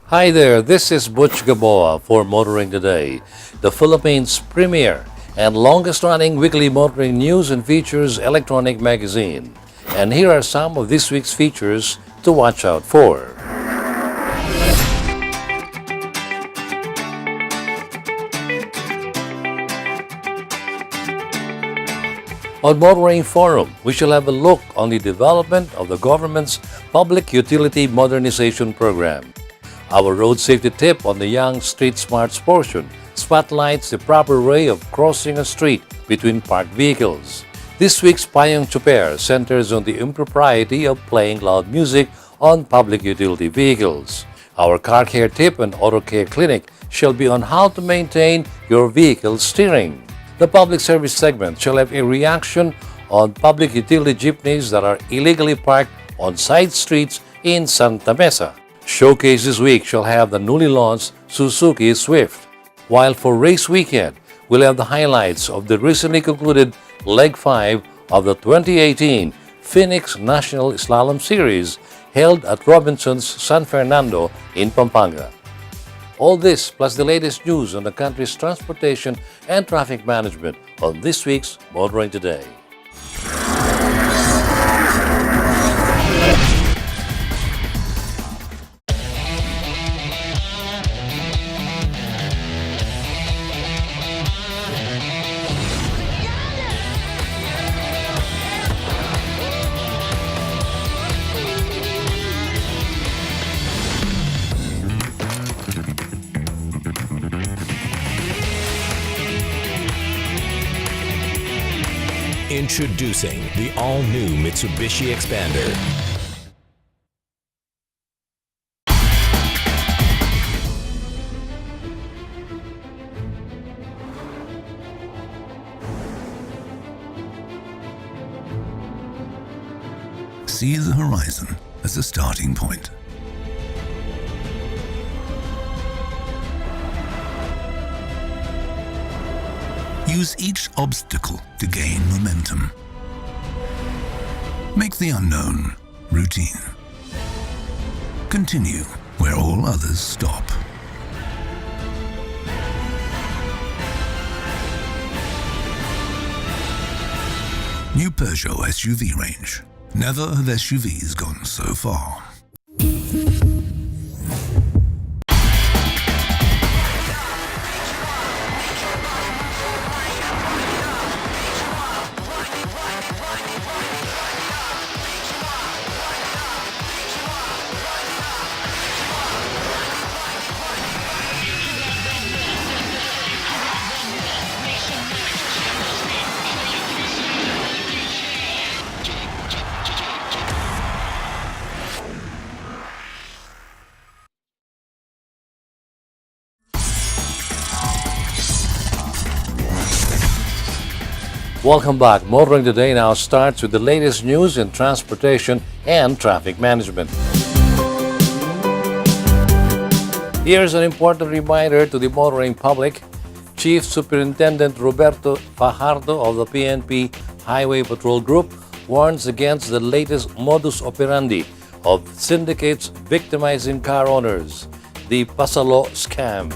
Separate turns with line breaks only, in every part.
Hi there, this is Butch Gaboa for Motoring Today, the Philippines' premier and longest-running weekly motoring news and features electronic magazine. And here are some of this week's features to watch out for. On Motoring Forum, we shall have a look on the development of the government's Public Utility Modernization Program. Our road safety tip on the Young Street Smarts portion spotlights the proper way of crossing a street between parked vehicles. This week's Payong Chuper centers on the impropriety of playing loud music on public utility vehicles. Our car care tip and auto care clinic shall be on how to maintain your vehicle's steering. The public service segment shall have a reaction on public utility jeepneys that are illegally parked on side streets in Santa Mesa. Showcase this week shall have the newly launched Suzuki Swift. While for race weekend, we'll have the highlights of the recently concluded Leg 5 of the 2018 Phoenix National Slalom Series held at Robinson's San Fernando in Pampanga. All this plus the latest news on the country's transportation and traffic management on this week's Motoring Today.
Introducing the all-new Mitsubishi Xpander.
See the horizon as a starting point. Use each obstacle to gain momentum. Make the unknown routine. Continue where all others stop. New Peugeot SUV range. Never have SUVs gone so far.
Welcome back. Motoring Today now starts with the latest news in transportation and traffic management. Here's an important reminder to the motoring public. Chief Superintendent Roberto Fajardo of the PNP Highway Patrol Group warns against the latest modus operandi of syndicates victimizing car owners, the Pasalo scam.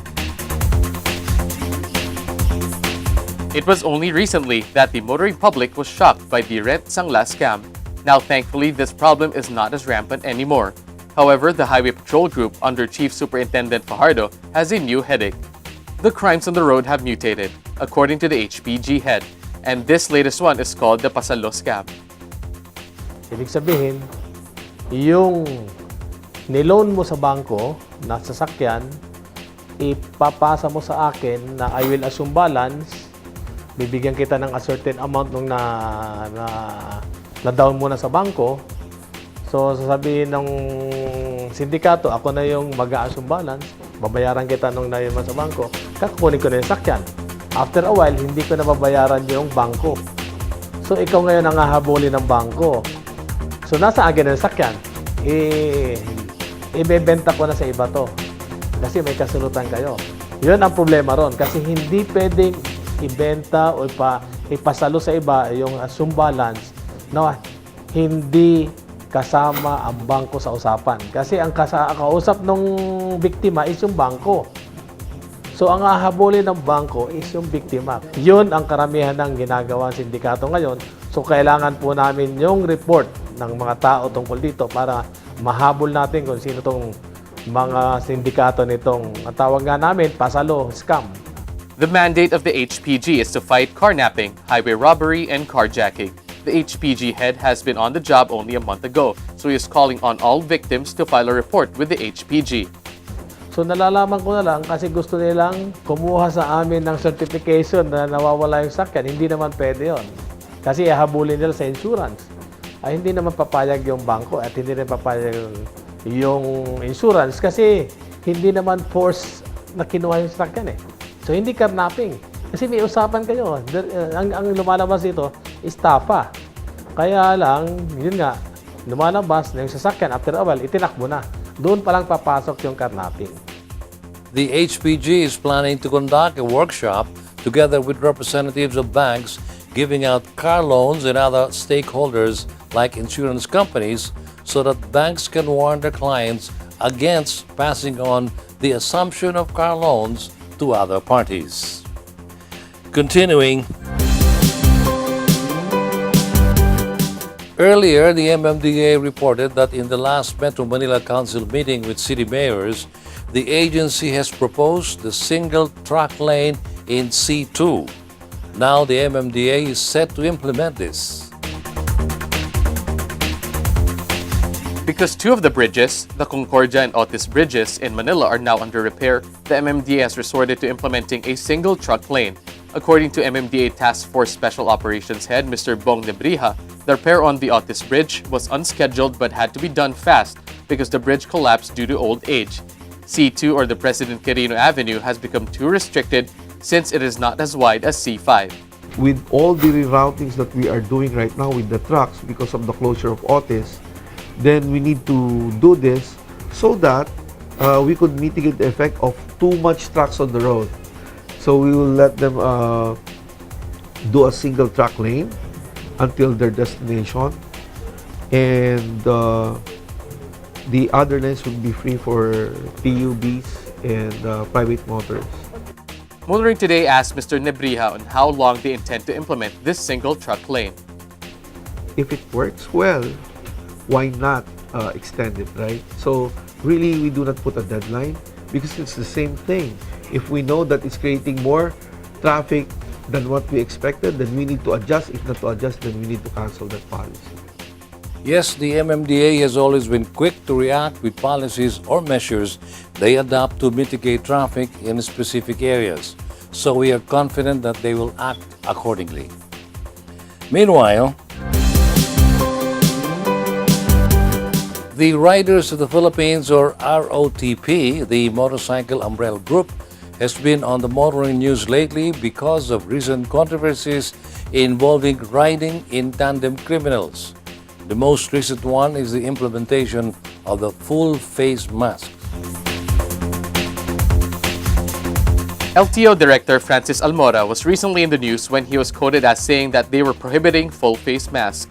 It was only recently that the motoring public was shocked by the Rent Sangla scam. Now, thankfully, this problem is not as rampant anymore. However, the Highway Patrol Group under Chief Superintendent Fajardo has a new headache. The crimes on the road have mutated, according to the HPG head, and this latest one is called the Pasalo scam.
Ibig sabihin, yung niloan mo sa bangko na sasakyan, ipapasa mo sa akin na I will assume balance, bibigyan kita ng a certain amount nung na-down muna sa bangko. So, sasabihin ng sindikato, ako na yung mag-a-assume balance, babayaran kita nung nayaman sa bangko, kakunin ko na yung sakyan. After a while, hindi ko na babayaran yung bangko. So, ikaw ngayon ang hahabulin ng bangko. So, nasa akin ang sakyan. Ibebenta ko na sa iba to. Kasi may kasulutan kayo. Yun ang problema ron. Kasi hindi pwedeng ibenta o ipasalo sa iba yung assume balance na hindi kasama ang bangko sa usapan. Kasi ang kausap ng biktima is yung bangko. So, ang hahabulin ng bangko is yung biktima. Yun ang karamihan ng ginagawa ng sindikato ngayon. So, kailangan po namin yung report ng mga tao tungkol dito para mahabol natin kung sino tong mga sindikato nitong tawag nga namin, pasalo, scam.
The mandate of the HPG is to fight carnapping, highway robbery, and carjacking. The HPG head has been on the job only a month ago, so he is calling on all victims to file a report with the HPG.
So nalalaman ko na lang kasi gusto nilang kumuha sa amin ng certification na nawawala yung sakyan. Hindi naman pwede yon. Kasi ihabulin nila sa insurance. Ay hindi naman papayag yung bangko at hindi rin papayag yung insurance kasi hindi naman force na kinuha yung sakyan eh. So hindi carnapping. Kasi may usapan kayo. Ang lumalabas dito, estafa. Kaya lang, yun nga, lumalabas na yung sasakyan after a while, itinakbo na. Doon palang papasok yung carnapping.
The HPG is planning to conduct a workshop together with representatives of banks giving out car loans and other stakeholders like insurance companies so that banks can warn their clients against passing on the assumption of car loans to other parties. Continuing, earlier the MMDA reported that in the last Metro Manila Council meeting with city mayors, the agency has proposed the single track lane in C2. Now the MMDA is set to implement this.
Because two of the bridges, the Concordia and Otis bridges in Manila, are now under repair, the MMDA has resorted to implementing a single truck lane. According to MMDA Task Force Special Operations Head Mr. Bong Nebriha, the repair on the Otis Bridge was unscheduled but had to be done fast because the bridge collapsed due to old age. C2 or the President Quirino Avenue has become too restricted since it is not as wide as C5.
With all the reroutings that we are doing right now with the trucks because of the closure of Otis, then we need to do this so that we could mitigate the effect of too much trucks on the road. So we will let them do a single track lane until their destination, and the other lanes will be free for PUBs and private motors.
Motoring Today asked Mr. Nebriha on how long they intend to implement this single truck lane.
If it works well, why not extend it, right? So really, we do not put a deadline because it's the same thing. If we know that it's creating more traffic than what we expected, then we need to adjust. If not to adjust, then we need to cancel that policy.
Yes, the MMDA has always been quick to react with policies or measures they adopt to mitigate traffic in specific areas. So we are confident that they will act accordingly. Meanwhile, the Riders of the Philippines, or ROTP, the motorcycle umbrella group, has been on the motoring news lately because of recent controversies involving riding in tandem criminals. The most recent one is the implementation of the full face mask.
LTO Director Francis Almora was recently in the news when he was quoted as saying that they were prohibiting full face masks.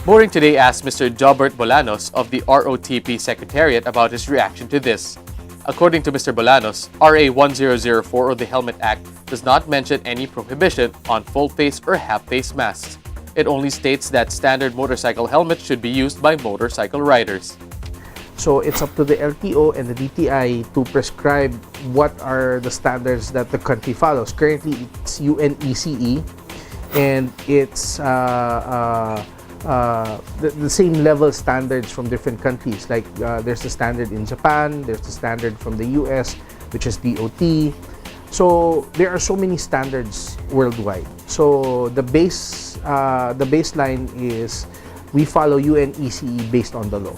Motoring Today asked Mr. Jobert Bolanos of the ROTP Secretariat about his reaction to this. According to Mr. Bolanos, RA 1004 or the Helmet Act does not mention any prohibition on full face or half face masks. It only states that standard motorcycle helmets should be used by motorcycle riders.
So it's up to the LTO and the DTI to prescribe what are the standards that the country follows. Currently, it's UNECE, and it's the same level standards from different countries. Like there's a standard in Japan, there's the standard from the US, which is DOT. So there are so many standards worldwide. So the baseline is we follow UNECE based on the law.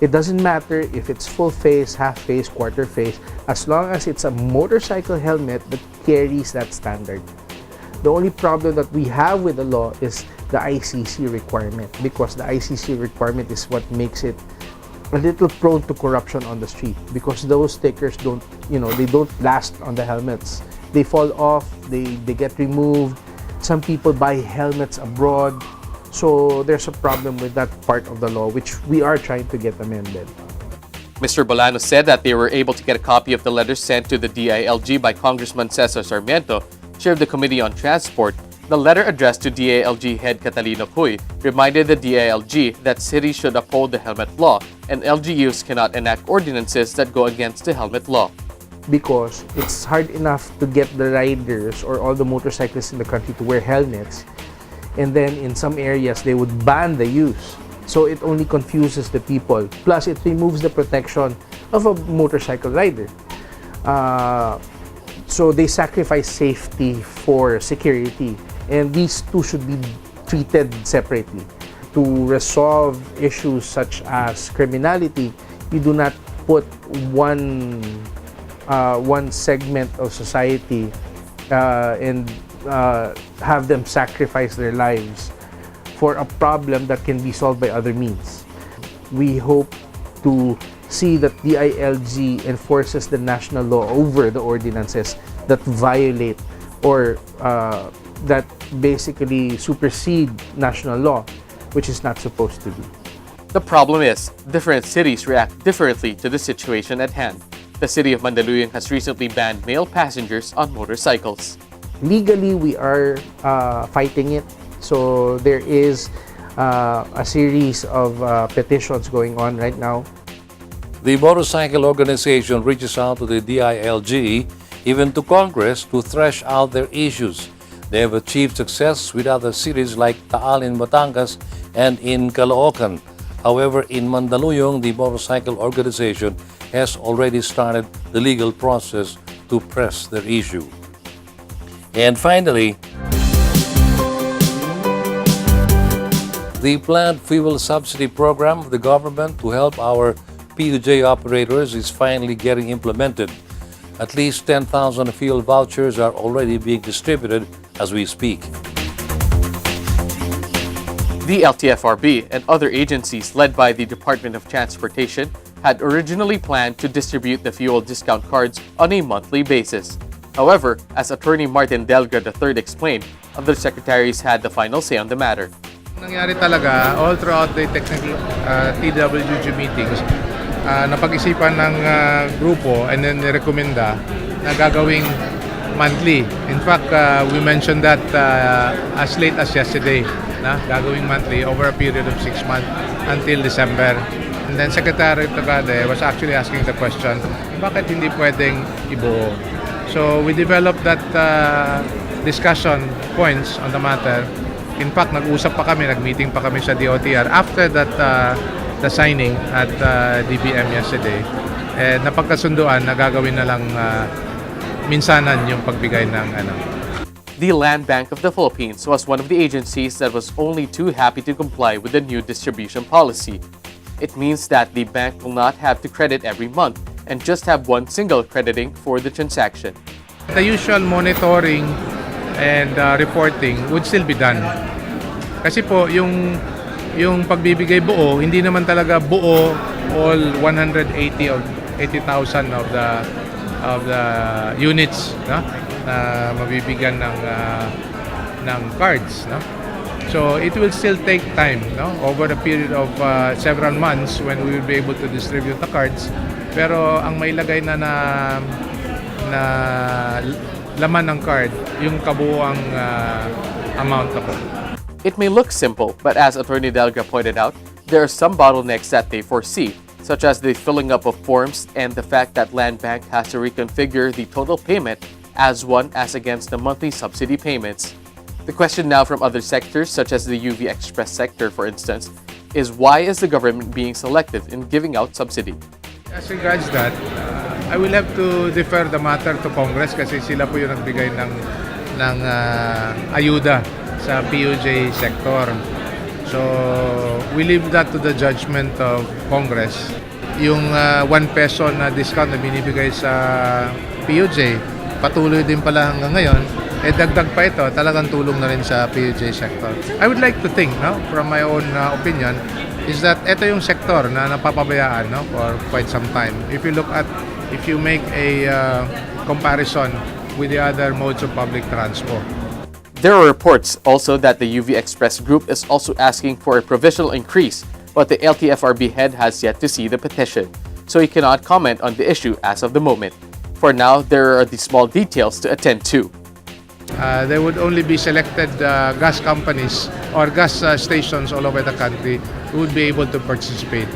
It doesn't matter if it's full face, half face, quarter face, as long as it's a motorcycle helmet that carries that standard. The only problem that we have with the law is the ICC requirement, because the ICC requirement is what makes it a little prone to corruption on the street, because those stickers don't, they don't last on the helmets. They fall off, they get removed. Some people buy helmets abroad. So there's a problem with that part of the law, which we are trying to get amended.
Mr. Bolano said that they were able to get a copy of the letter sent to the DILG by Congressman Cesar Sarmiento, chair of the Committee on Transport. The letter addressed to DILG head Catalino Puy reminded the DILG that cities should uphold the helmet law and LGUs cannot enact ordinances that go against the helmet law.
Because it's hard enough to get the riders or all the motorcyclists in the country to wear helmets, and then in some areas they would ban the use. So it only confuses the people. Plus, it removes the protection of a motorcycle rider. So they sacrifice safety for security, and these two should be treated separately. To resolve issues such as criminality, you do not put one segment of society and have them sacrifice their lives for a problem that can be solved by other means. We hope to see that DILG enforces the national law over the ordinances that violate or that basically supersede national law, which is not supposed to be.
The problem is, different cities react differently to the situation at hand. The city of Mandaluyong has recently banned male passengers on motorcycles.
Legally, we are fighting it. So there is a series of petitions going on right now.
The motorcycle organization reaches out to the DILG, even to Congress, to thresh out their issues. They have achieved success with other cities like Taal in Batangas and in Caloocan. However, in Mandaluyong, the motorcycle organization has already started the legal process to press their issue. And finally, the planned fuel subsidy program of the government to help our PUJ operators is finally getting implemented. At least 10,000 fuel vouchers are already being distributed as we speak.
The LTFRB and other agencies led by the Department of Transportation had originally planned to distribute the fuel discount cards on a monthly basis. However, as Attorney Martin Delga III explained, other secretaries had the final say on the matter.
Nangyari talaga, all throughout the technical TWG meetings, napag-isipan ng grupo and then nirekomenda na gagawing monthly. In fact, we mentioned that as late as yesterday, na gagawing monthly over a period of 6 months until December. And then Secretary Tagade was actually asking the question, bakit hindi pwedeng ibuo? So we developed that discussion points on the matter. In fact, nag-usap pa kami, nag-meeting pa kami sa DOTR after that the signing at DBM yesterday. Napagkasunduan na gagawin na lang minsanan yung pagbigay ng
The Land Bank of the Philippines was one of the agencies that was only too happy to comply with the new distribution policy. It means that the bank will not have to credit every month and just have one single crediting for the transaction.
The usual monitoring and reporting would still be done. Kasi po, yung pagbibigay buo, hindi naman talaga buo all 180 or 80,000 of the units, no? Na mabibigyan ng cards, no? So it will still take time, no? Over a period of several months when we will be able to distribute the cards. Pero ang mailagay na laman ng card, yung kabuuang amount na po.
It may look simple, but as Attorney Delga pointed out, there are some bottlenecks that they foresee, such as the filling up of forms and the fact that Land Bank has to reconfigure the total payment as one as against the monthly subsidy payments. The question now from other sectors, such as the UV Express sector, for instance, is why is the government being selective in giving out subsidy?
As regards that, I will have to defer the matter to Congress kasi sila po yung nagbigay ng ayuda sa PUJ sector. So we leave that to the judgment of Congress. Yung 1 peso na discount na binibigay sa PUJ, patuloy din pala hanggang ngayon, dagdag pa ito, talagang tulong na rin sa PUJ sector. I would like to think, from my own opinion, is that ito yung sector na napapabayaan for quite some time. If you make a comparison with the other modes of public transport.
There are reports also that the UV Express Group is also asking for a provisional increase, but the LTFRB head has yet to see the petition, so he cannot comment on the issue as of the moment. For now, there are the small details to attend to.
There would only be selected gas companies or gas stations all over the country who would be able to participate.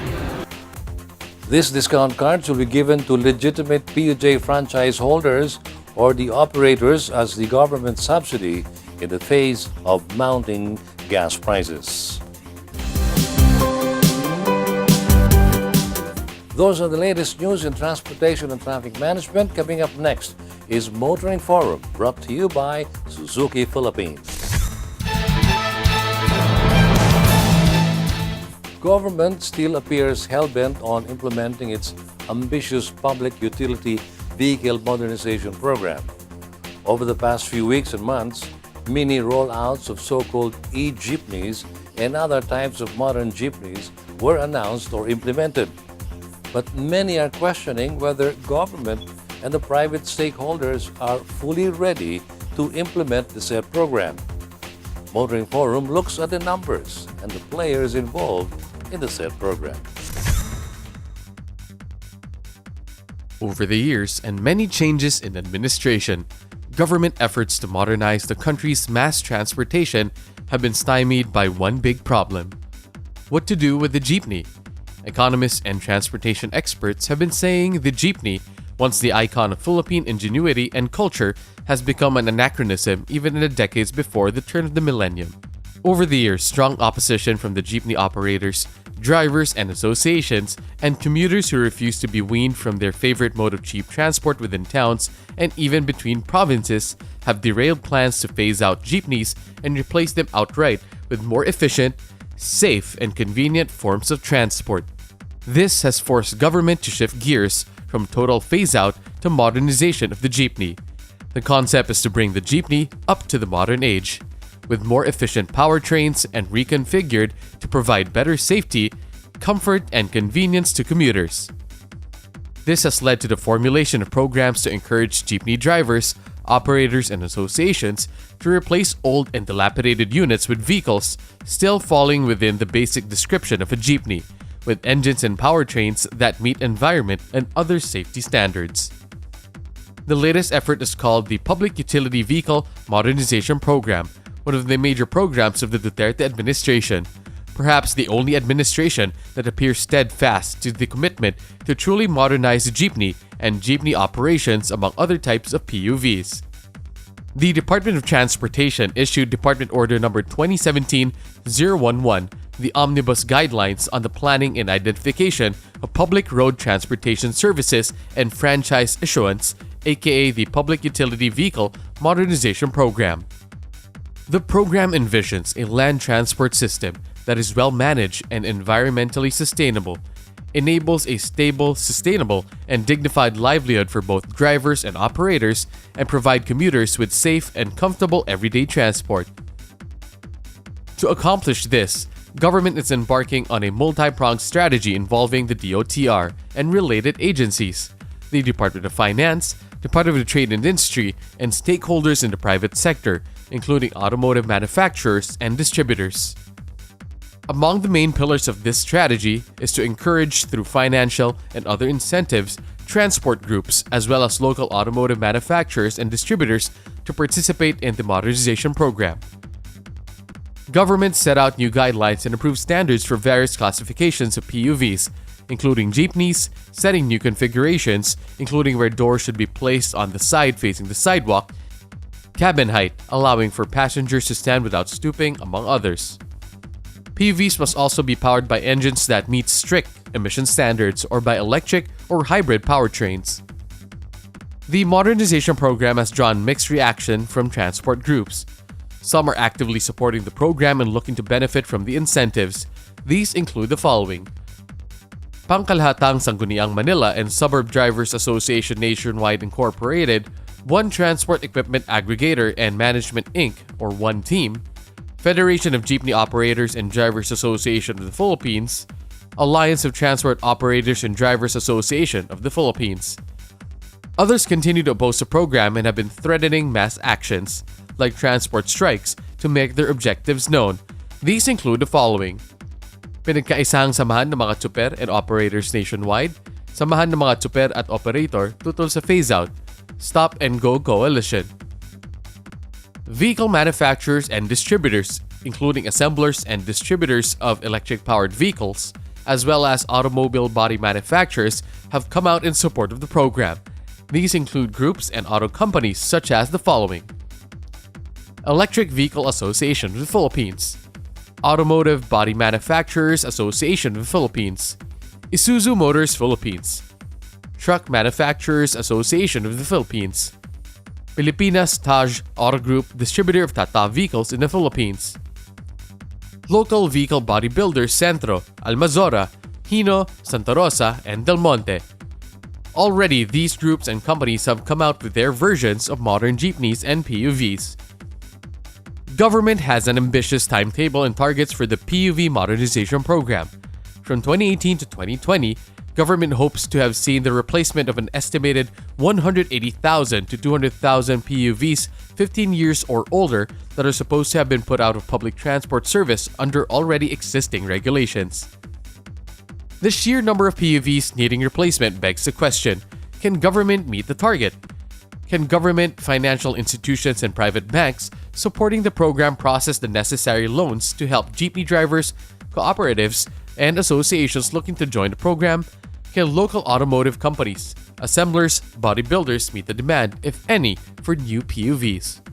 These discount cards will be given to legitimate PUJ franchise holders or the operators as the government subsidy in the face of mounting gas prices. Those are the latest news in transportation and traffic management. Coming up next is Motoring Forum, brought to you by Suzuki Philippines. Government still appears hell-bent on implementing its ambitious public utility vehicle modernization program. Over the past few weeks and months, many rollouts of so-called e-jeepneys and other types of modern jeepneys were announced or implemented. But many are questioning whether government and the private stakeholders are fully ready to implement the said program. Motoring Forum looks at the numbers and the players involved in the said program.
Over the years and many changes in administration, government efforts to modernize the country's mass transportation have been stymied by one big problem: what to do with the jeepney. Economists and transportation experts have been saying the jeepney, once the icon of Philippine ingenuity and culture, has become an anachronism even in the decades before the turn of the millennium. Over the years, strong opposition from the jeepney operators, drivers and associations, and commuters who refuse to be weaned from their favorite mode of cheap transport within towns and even between provinces have derailed plans to phase out jeepneys and replace them outright with more efficient, safe, and convenient forms of transport. This has forced government to shift gears from total phase-out to modernization of the jeepney. The concept is to bring the jeepney up to the modern age, with more efficient powertrains and reconfigured to provide better safety, comfort, and convenience to commuters. This has led to the formulation of programs to encourage jeepney drivers, operators, and associations to replace old and dilapidated units with vehicles still falling within the basic description of a jeepney, with engines and powertrains that meet environment and other safety standards. The latest effort is called the Public Utility Vehicle Modernization Program, one of the major programs of the Duterte administration, perhaps the only administration that appears steadfast to the commitment to truly modernize the jeepney and jeepney operations among other types of PUVs. The Department of Transportation issued Department Order No. 2017-011, the Omnibus Guidelines on the Planning and Identification of Public Road Transportation Services and Franchise Issuance, aka the Public Utility Vehicle Modernization Program. The program envisions a land transport system that is well managed and environmentally sustainable, enables a stable, sustainable, and dignified livelihood for both drivers and operators, and provide commuters with safe and comfortable everyday transport. To accomplish this, government is embarking on a multi-pronged strategy involving the DOTR and related agencies, the Department of Finance, Department of Trade and Industry, and stakeholders in the private sector, including automotive manufacturers and distributors. Among the main pillars of this strategy is to encourage, through financial and other incentives, transport groups as well as local automotive manufacturers and distributors to participate in the modernization program. Government set out new guidelines and approved standards for various classifications of PUVs, including jeepneys, setting new configurations, including where doors should be placed on the side facing the sidewalk, cabin height, allowing for passengers to stand without stooping, among others. PUVs must also be powered by engines that meet strict emission standards or by electric or hybrid powertrains. The modernization program has drawn mixed reaction from transport groups. Some are actively supporting the program and looking to benefit from the incentives. These include the following: Pangkalahatang Sangguniang Manila and Suburb Drivers Association Nationwide Incorporated, One Transport Equipment Aggregator and Management Inc. or One Team, Federation of Jeepney Operators and Drivers Association of the Philippines, Alliance of Transport Operators and Drivers Association of the Philippines. Others continue to oppose the program and have been threatening mass actions, like transport strikes, to make their objectives known. These include the following: Pinagkaisang Samahan ng mga Tsuper and Operators Nationwide, Samahan ng mga Tsuper at Operator tutol sa phase-out, Stop and Go Coalition. Vehicle manufacturers and distributors, including assemblers and distributors of electric-powered vehicles, as well as automobile body manufacturers, have come out in support of the program. These include groups and auto companies such as the following: Electric Vehicle Association of the Philippines, Automotive Body Manufacturers Association of the Philippines, Isuzu Motors Philippines, Truck Manufacturers Association of the Philippines, Pilipinas Taj Auto Group, distributor of Tata vehicles in the Philippines, Local Vehicle Bodybuilders Centro, Almazora, Hino, Santa Rosa, and Del Monte. Already, these groups and companies have come out with their versions of modern jeepneys and PUVs. Government has an ambitious timetable and targets for the PUV modernization program. From 2018 to 2020, government hopes to have seen the replacement of an estimated 180,000 to 200,000 PUVs 15 years or older that are supposed to have been put out of public transport service under already existing regulations. The sheer number of PUVs needing replacement begs the question: can government meet the target? Can government, financial institutions, and private banks supporting the program process the necessary loans to help jeepney drivers, cooperatives, and associations looking to join the program? Can local automotive companies, assemblers, bodybuilders meet the demand, if any, for new PUVs?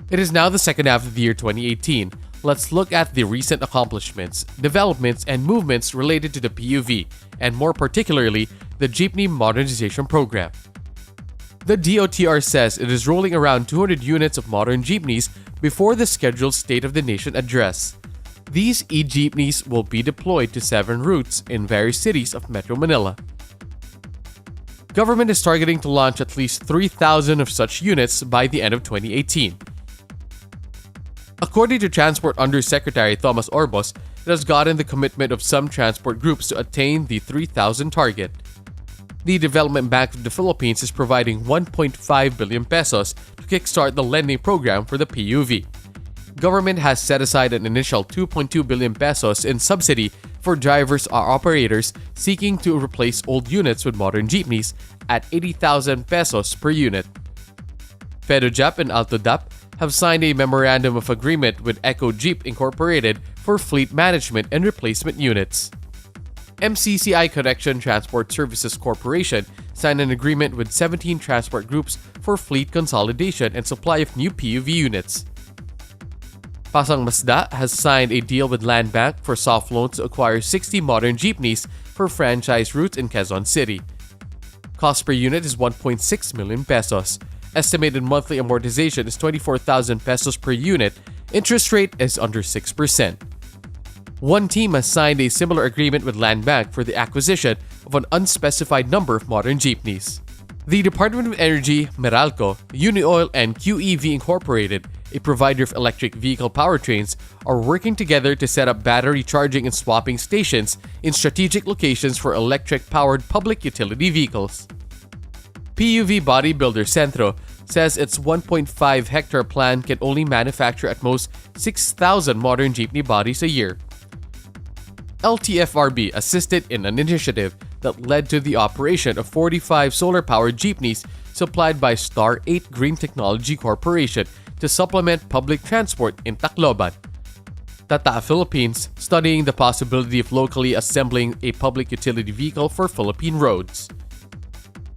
It is now the second half of the year 2018. Let's look at the recent accomplishments, developments, and movements related to the PUV, and more particularly, the Jeepney Modernization Program. The DOTR says it is rolling around 200 units of modern jeepneys before the scheduled State of the Nation address. These e-jeepneys will be deployed to 7 routes in various cities of Metro Manila. Government is targeting to launch at least 3,000 of such units by the end of 2018. According to Transport Undersecretary Thomas Orbos, it has gotten the commitment of some transport groups to attain the 3,000 target. The Development Bank of the Philippines is providing 1.5 billion pesos to kickstart the lending program for the PUV. Government has set aside an initial 2.2 billion pesos in subsidy for drivers or operators seeking to replace old units with modern jeepneys at 80,000 pesos per unit. FedoJap and AltoDap have signed a memorandum of agreement with Eco Jeep Incorporated for fleet management and replacement units. MCCI Connection Transport Services Corporation signed an agreement with 17 transport groups for fleet consolidation and supply of new PUV units. Pasang Mazda has signed a deal with Land Bank for soft loans to acquire 60 modern jeepneys for franchise routes in Quezon City. Cost per unit is 1.6 million pesos. Estimated monthly amortization is 24,000 pesos per unit. Interest rate is under 6%. One Team has signed a similar agreement with Land Bank for the acquisition of an unspecified number of modern jeepneys. The Department of Energy, Meralco, Unioil, and QEV Incorporated, a provider of electric vehicle powertrains, are working together to set up battery charging and swapping stations in strategic locations for electric-powered public utility vehicles. PUV Bodybuilder Centro says its 1.5-hectare plant can only manufacture at most 6,000 modern jeepney bodies a year. LTFRB assisted in an initiative that led to the operation of 45 solar-powered jeepneys supplied by Star 8 Green Technology Corporation to supplement public transport in Tacloban. Tata Philippines studying the possibility of locally assembling a public utility vehicle for Philippine roads.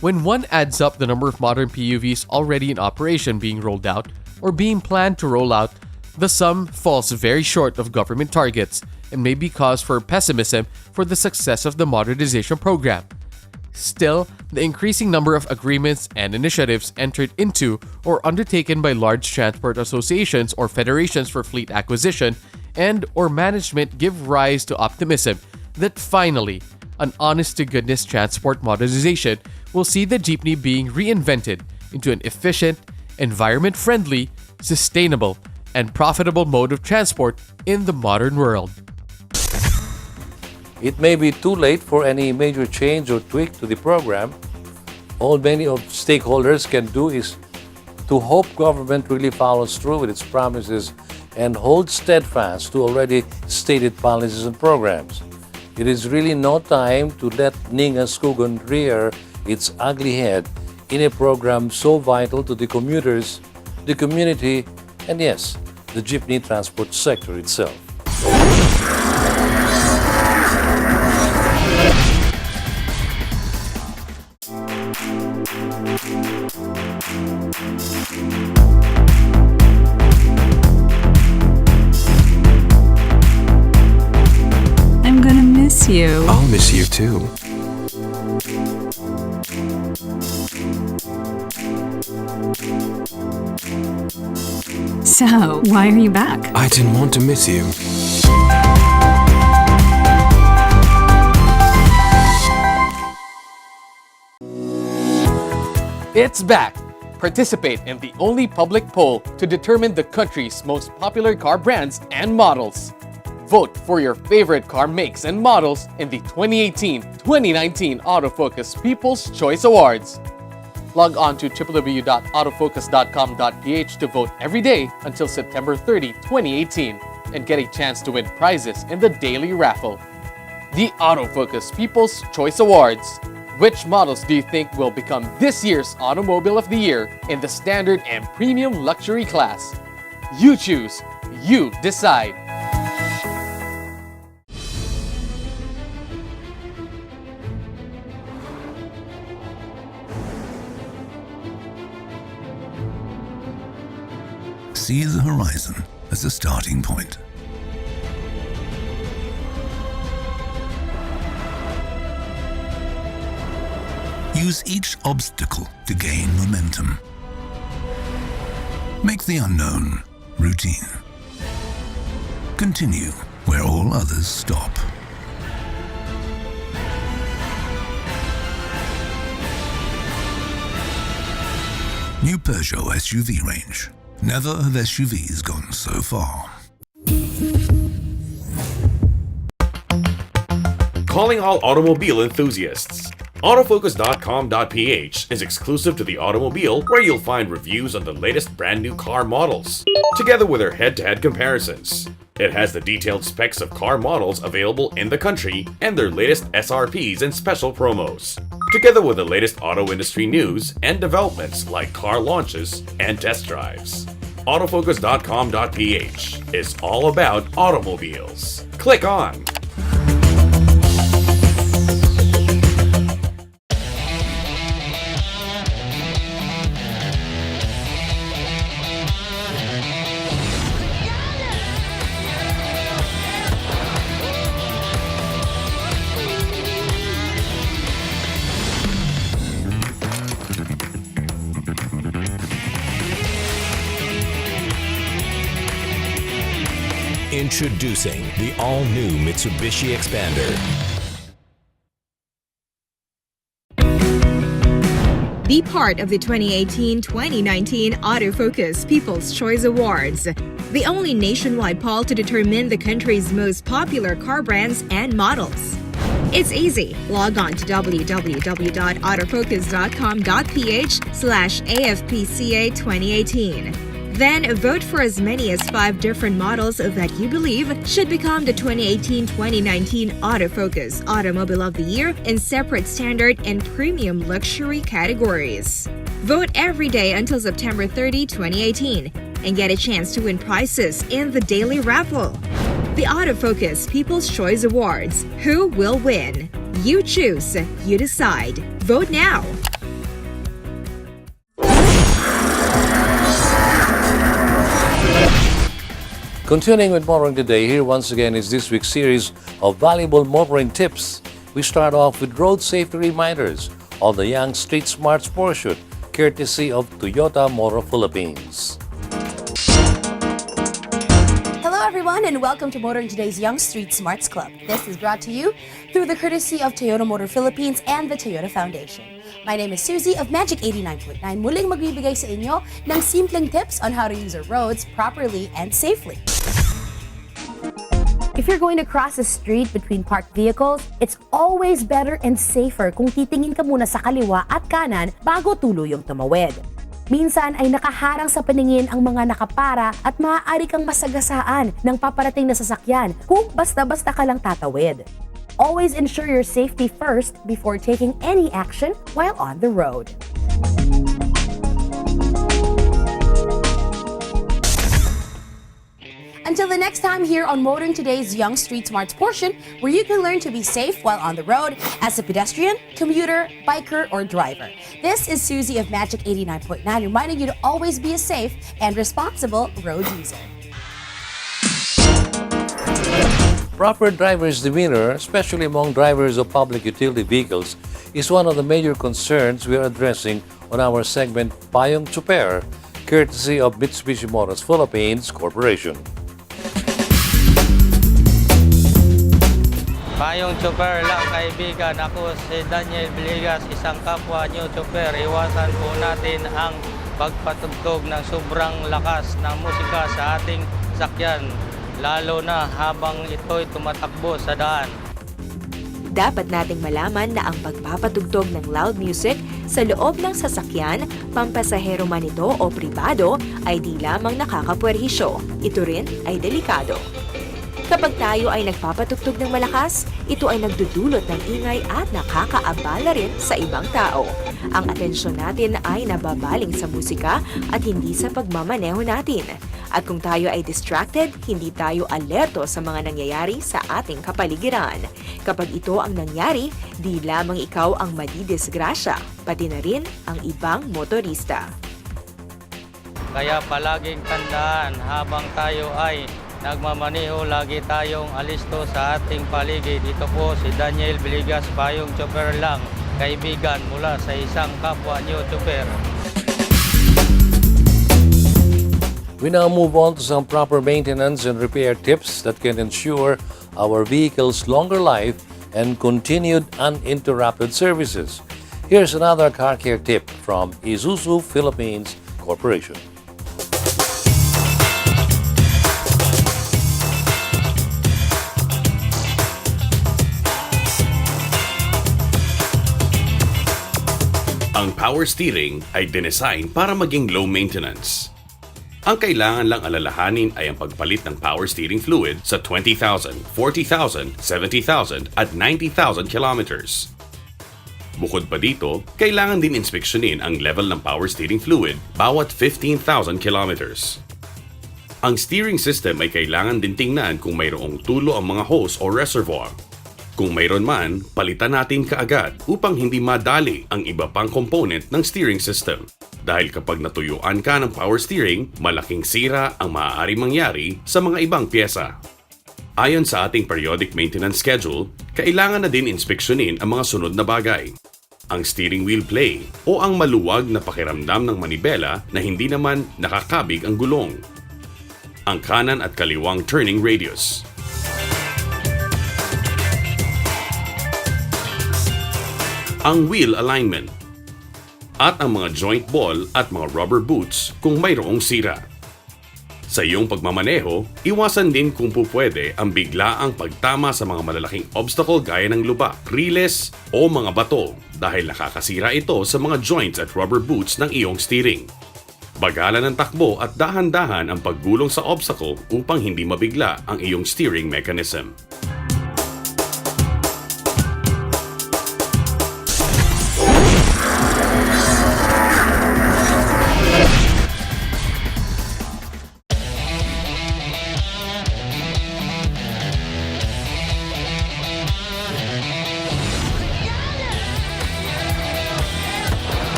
When one adds up the number of modern PUVs already in operation being rolled out or being planned to roll out, the sum falls very short of government targets and may be cause for pessimism for the success of the modernization program. Still, the increasing number of agreements and initiatives entered into or undertaken by large transport associations or federations for fleet acquisition and or management give rise to optimism that finally, an honest-to-goodness transport modernization will see the jeepney being reinvented into an efficient, environment-friendly, sustainable, and profitable mode of transport in the modern world.
It may be too late for any major change or tweak to the program. All many of stakeholders can do is to hope government really follows through with its promises and holds steadfast to already stated policies and programs. It is really no time to let Ninga Skugon rear its ugly head in a program so vital to the commuters, the community, and yes, the jeepney transport sector itself.
I'm gonna miss you.
I'll miss you too.
So, why are you back?
I didn't want to miss you.
It's back! Participate in the only public poll to determine the country's most popular car brands and models. Vote for your favorite car makes and models in the 2018-2019 Autofocus People's Choice Awards. Log on to www.autofocus.com.ph to vote every day until September 30, 2018 and get a chance to win prizes in the daily raffle. The Autofocus People's Choice Awards. Which models do you think will become this year's Automobile of the Year in the standard and premium luxury class? You choose, you decide.
See the horizon as a starting point. Use each obstacle to gain momentum. Make the unknown routine. Continue where all others stop. New Peugeot SUV range. Never have SUVs gone so far.
Calling all automobile enthusiasts. Autofocus.com.ph is exclusive to the automobile, where you'll find reviews on the latest brand new car models, together with their head-to-head comparisons. It has the detailed specs of car models available in the country and their latest SRPs and special promos, together with the latest auto industry news and developments like car launches and test drives. Autofocus.com.ph is all about automobiles. Click on.
Introducing the all-new Mitsubishi Xpander.
Be part of the 2018-2019 Autofocus People's Choice Awards, the only nationwide poll to determine the country's most popular car brands and models. It's easy. Log on to www.autofocus.com.ph/AFPCA 2018. Then vote for as many as 5 different models that you believe should become the 2018-2019 Autofocus Automobile of the Year in separate standard and premium luxury categories. Vote every day until September 30, 2018 and get a chance to win prizes in the daily raffle. The Autofocus People's Choice Awards. Who will win? You choose, you decide. Vote now.
Continuing with Motoring Today, here once again is this week's series of valuable motoring tips. We start off with road safety reminders on the Young Street Smart Sport Shoot, courtesy of Toyota Motor Philippines.
Hello everyone, and welcome to Motoring Today's Young Street Smarts Club. This is brought to you through the courtesy of Toyota Motor Philippines and the Toyota Foundation. My name is Susie of Magic 89.9. Muling magbibigay sa inyo ng simpleng tips on how to use our roads properly and safely. If you're going to cross a street between parked vehicles, it's always better and safer kung titingin ka muna sa kaliwa at kanan bago tuluyang tumawid. Minsan ay nakaharang sa paningin ang mga nakapara at maaari kang masagasaan ng paparating na sasakyan kung basta-basta ka lang tatawid. Always ensure your safety first before taking any action while on the road. Until the next time here on Motoring Today's Young Street Smarts portion, where you can learn to be safe while on the road as a pedestrian, commuter, biker, or driver. This is Susie of Magic 89.9 reminding you to always be a safe and responsible road user.
Proper driver's demeanor, especially among drivers of public utility vehicles, is one of the major concerns we are addressing on our segment Payong Tsuper, courtesy of Mitsubishi Motors Philippines Corporation.
Payong chopper lang kaibigan, ako si Daniel Villegas, isang kapwa new chopper. Iwasan po natin ang pagpatugtog ng sobrang lakas ng musika sa ating sakyan, lalo na habang ito'y tumatakbo sa daan.
Dapat nating malaman na ang pagpapatugtog ng loud music sa loob ng sasakyan, pampasahero man ito o pribado, ay di lamang nakakapwerhisyo. Ito rin ay delikado. Kapag tayo ay nagpapatugtog ng malakas, ito ay nagdudulot ng ingay at nakakaabala rin sa ibang tao. Ang atensyon natin ay nababaling sa musika at hindi sa pagmamaneho natin. At kung tayo ay distracted, hindi tayo alerto sa mga nangyayari sa ating kapaligiran. Kapag ito ang nangyari, di lamang ikaw ang madidisgrasya, pati na rin ang ibang motorista.
Kaya palaging tandaan, habang tayo ay nagmamaneho, lagi tayong alisto sa ating paligid. Ito po si Daniel Villegas, Payong Chopper lang, kaibigan mula sa isang kapwa new chopper.
We now move on to some proper maintenance and repair tips that can ensure our vehicle's longer life and continued uninterrupted services. Here's another car care tip from Isuzu Philippines Corporation.
Ang power steering ay dinesign para maging low maintenance. Ang kailangan lang alalahanin ay ang pagpalit ng power steering fluid sa 20,000, 40,000, 70,000 at 90,000 kilometers. Bukod pa dito, kailangan din inspeksyonin ang level ng power steering fluid bawat 15,000 kilometers. Ang steering system ay kailangan din tingnan kung mayroong tulo ang mga hose o reservoir. Kung mayroon man, palitan natin kaagad upang hindi madali ang iba pang component ng steering system. Dahil kapag natuyuan ka ng power steering, malaking sira ang maaari mangyari sa mga ibang pyesa. Ayon sa ating periodic maintenance schedule, kailangan na din inspeksyonin ang mga sunod na bagay. Ang steering wheel play o ang maluwag na pakiramdam ng manibela na hindi naman nakakabig ang gulong. Ang kanan at kaliwang turning radius. Ang wheel alignment, at ang mga joint ball at mga rubber boots kung mayroong sira. Sa iyong pagmamaneho, iwasan din kung pupwede ang biglaang pagtama sa mga malalaking obstacle gaya ng lubak, riles o mga bato dahil nakakasira ito sa mga joints at rubber boots ng iyong steering. Bagalan ng takbo at dahan-dahan ang paggulong sa obstacle upang hindi mabigla ang iyong steering mechanism.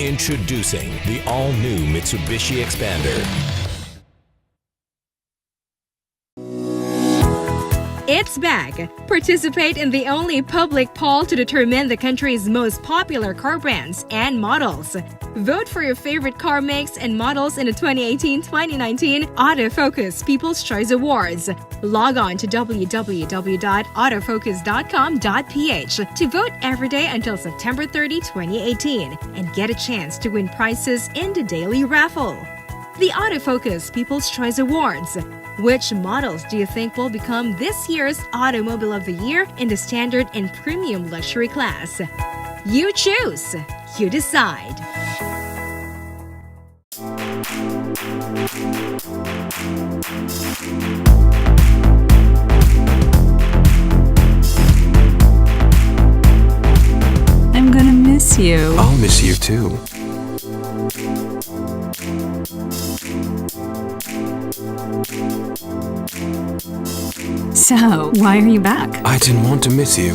Introducing the all-new Mitsubishi Expander.
It's back! Participate in the only public poll to determine the country's most popular car brands and models. Vote for your favorite car makes and models in the 2018-2019 Autofocus People's Choice Awards. Log on to www.autofocus.com.ph to vote every day until September 30, 2018 and get a chance to win prizes in the daily raffle. The Autofocus People's Choice Awards. Which models do you think will become this year's Automobile of the Year in the standard and premium luxury class? You choose. You decide.
I'm gonna miss you.
I'll miss you too.
So, why are you back?
I didn't want to miss you.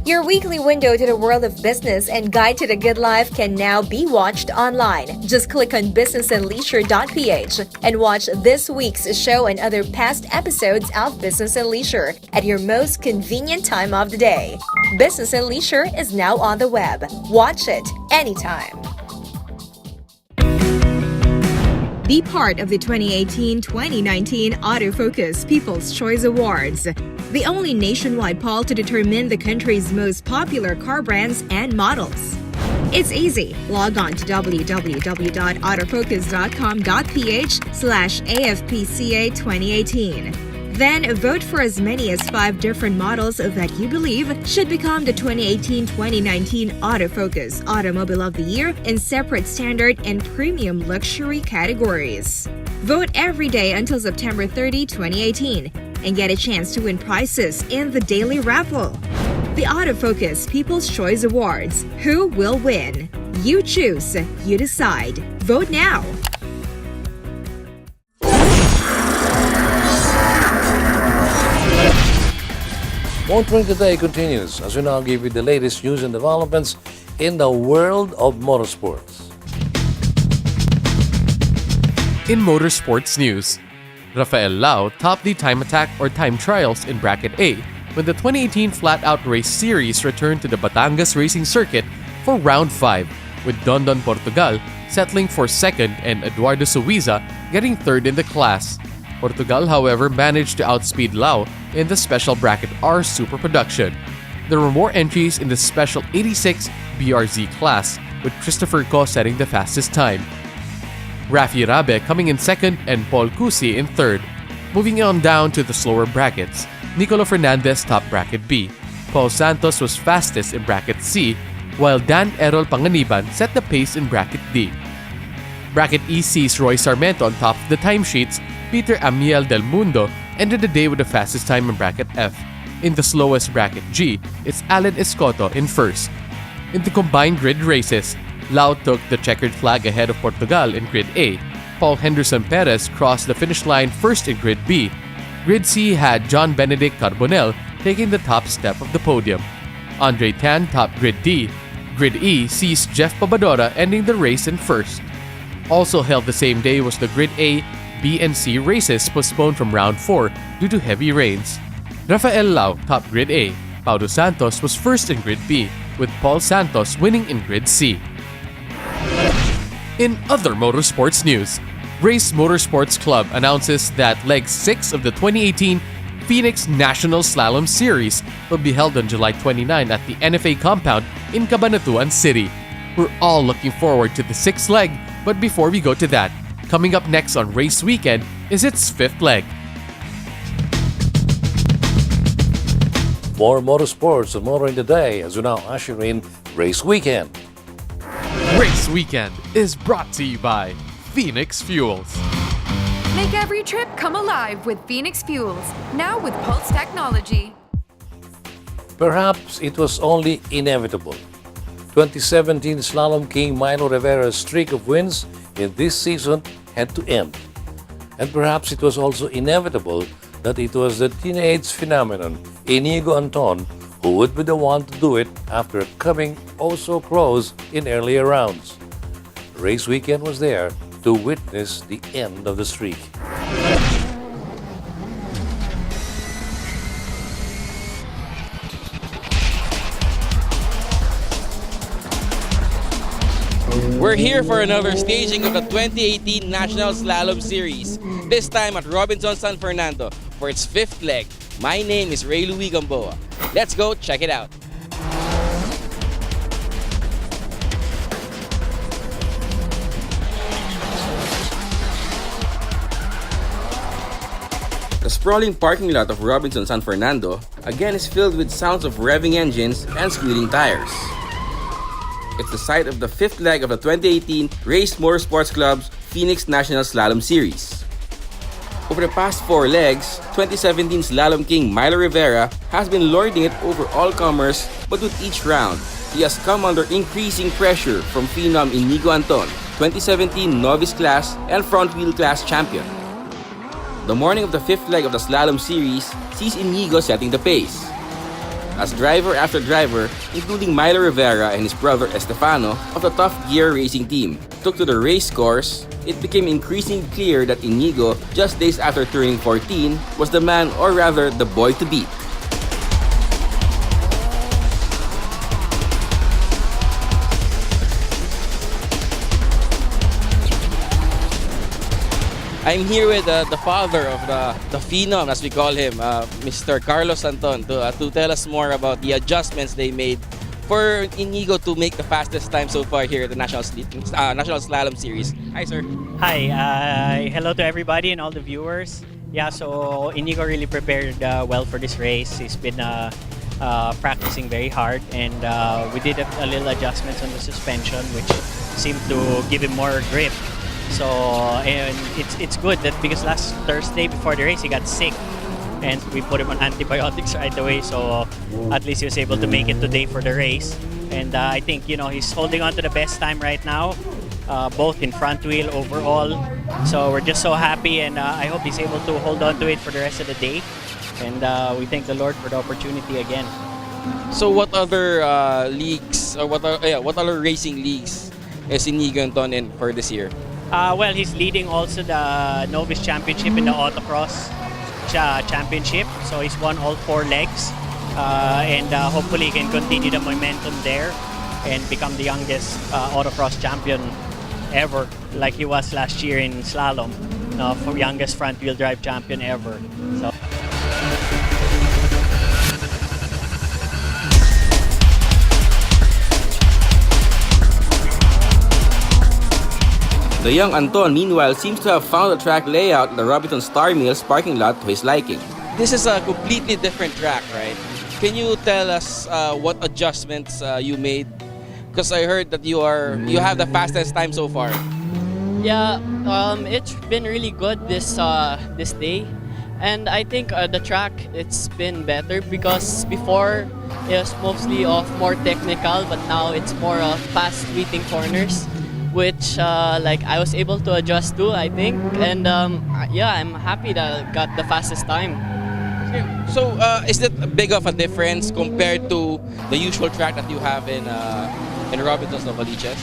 Your weekly window to the world of business and guide to the good life can now be watched online. Just click on businessandleisure.ph and watch this week's show and other past episodes of Business and Leisure at your most convenient time of the day. Business and Leisure is now on the web. Watch it anytime. Be part of the 2018-2019 Autofocus People's Choice Awards, the only nationwide poll to determine the country's most popular car brands and models. It's easy. Log on to www.autofocus.com.ph/AFPCA 2018. Then vote for as many as 5 different models that you believe should become the 2018-2019 Autofocus Automobile of the Year in separate standard and premium luxury categories. Vote every day until September 30, 2018 and get a chance to win prizes in the daily raffle. The Autofocus People's Choice Awards. Who will win? You choose. You decide. Vote now.
Motoring Today continues as we now give you the latest news and developments in the world of motorsports.
In motorsports news, Rafael Lau topped the time attack or time trials in Bracket A when the 2018 Flat Out Race Series returned to the Batangas Racing Circuit for Round 5, with Dondon Portugal settling for second and Eduardo Suiza getting third in the class. Portugal, however, managed to outspeed Lau in the Special Bracket R Super Production. There were more entries in the Special 86 BRZ class, with Christopher Ko setting the fastest time. Rafi Rabe coming in second and Paul Cusi in third. Moving on down to the slower brackets, Nicolo Fernandez topped Bracket B. Paul Santos was fastest in Bracket C, while Dan Errol Panganiban set the pace in Bracket D. Bracket E sees Roy Sarmiento on top of the timesheets. Peter Amiel Del Mundo ended the day with the fastest time in Bracket F. In the slowest Bracket G, it's Alan Escoto in first. In the combined grid races, Lau took the checkered flag ahead of Portugal in Grid A. Paul Henderson Perez crossed the finish line first in Grid B. Grid C had John Benedict Carbonell taking the top step of the podium. Andre Tan topped Grid D. Grid E sees Jeff Babadora ending the race in first. Also held the same day was the Grid A, B and C races postponed from Round 4 due to heavy rains. Rafael Lau topped Grid A. Paulo Santos was first in Grid B, with Paul Santos winning in Grid C. In other motorsports news, Race Motorsports Club announces that Leg 6 of the 2018 Phoenix National Slalom Series will be held on July 29 at the NFA compound in Cabanatuan City. We're all looking forward to the 6th leg, but before we go to that, coming up next on Race Weekend is its 5th leg.
More motorsports and Motoring Today as we now usher in Race Weekend.
Race Weekend is brought to you by Phoenix Fuels.
Make every trip come alive with Phoenix Fuels, now with Pulse technology.
Perhaps it was only inevitable. 2017 Slalom King Milo Rivera's streak of wins in this season had to end. And perhaps it was also inevitable that it was the teenage phenomenon, Inigo Anton, who would be the one to do it after coming oh so close in earlier rounds. Race Weekend was there to witness the end of the streak.
We're here for another staging of the 2018 National Slalom Series, this time at Robinson San Fernando for its 5th leg. My name is Ray Louis Gamboa. Let's go check it out. The sprawling parking lot of Robinson San Fernando again is filled with sounds of revving engines and squealing tires. It's the site of the 5th leg of the 2018 Race Motorsports Club's Phoenix National Slalom Series. Over the past 4 legs, 2017 Slalom King Milo Rivera has been lording it over all comers, but with each round, he has come under increasing pressure from phenom Inigo Anton, 2017 novice class and front wheel class champion. The morning of the 5th leg of the Slalom Series sees Inigo setting the pace. As driver after driver, including Milo Rivera and his brother Estefano of the Tough Gear Racing team, took to the race course, it became increasingly clear that Inigo, just days after turning 14, was the man, or rather the boy to beat. I'm here with the father of the phenom, as we call him, Mr. Carlos Anton, to tell us more about the adjustments they made for Inigo to make the fastest time so far here at the National Slalom Series. Hi, sir.
Hi. Hello to everybody and all the viewers. Yeah, so Inigo really prepared well for this race. He's been practicing very hard, and we did a little adjustments on the suspension, which seemed to give him more grip. So, and it's good that because last Thursday before the race he got sick and we put him on antibiotics right away, so at least he was able to make it today for the race. And I think, you know, he's holding on to the best time right now, both in front wheel, overall. So we're just so happy, and I hope he's able to hold on to it for the rest of the day. And we thank the Lord for the opportunity again.
So what other leagues, or what other racing leagues is Inigo Anton in for this year?
Well, he's leading also the Novice Championship in the Autocross Championship. So he's won all 4 legs. And hopefully he can continue the momentum there and become the youngest Autocross champion ever, like he was last year in slalom, for youngest front-wheel drive champion ever. So.
The young Anton, meanwhile, seems to have found the track layout in the Robinson Star Mills parking lot to his liking. This is a completely different track, right? Can you tell us what adjustments you made? Because I heard that you have the fastest time so far.
Yeah, it's been really good this day, and I think the track it's been better because before it was mostly more technical, but now it's more fast sweeping corners, which like I was able to adjust to, I think, and yeah, I'm happy that I got the fastest time.
So is it big of a difference compared to the usual track that you have in Robinson Novaliches?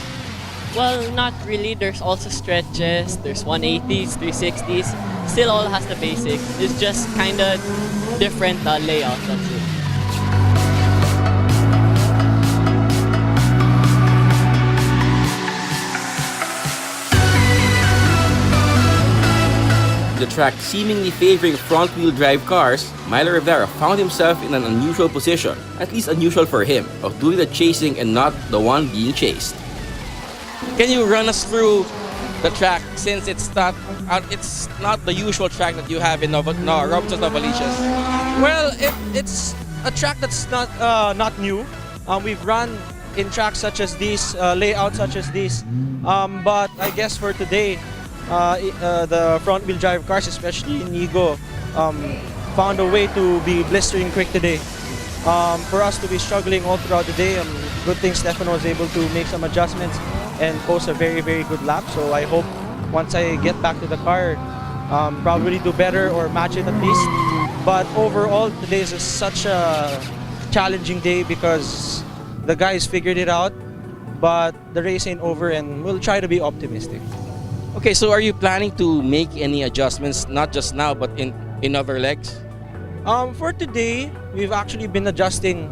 Well, not really. There's also stretches, there's 180s, 360s. Still all has the basics. It's just kind of different layout, that's it.
The track seemingly favoring front-wheel drive cars, Milo Rivera found himself in an unusual position, at least unusual for him, of doing the chasing and not the one being chased. Can you run us through the track, since it's not the usual track that you have in Robinson Novaliches?
Well, it's a track that's not new. We've run in tracks such as these, layouts such as these, but I guess for today, the front-wheel drive cars, especially Inigo, found a way to be blistering quick today. For us to be struggling all throughout the day, good thing Stefano was able to make some adjustments and post a very, very good lap. So I hope once I get back to the car, probably do better or match it at least. But overall, today is such a challenging day because the guys figured it out. but the race ain't over and we'll try to be optimistic.
Okay, so are you planning to make any adjustments, not just now, but in other legs?
For today, we've actually been adjusting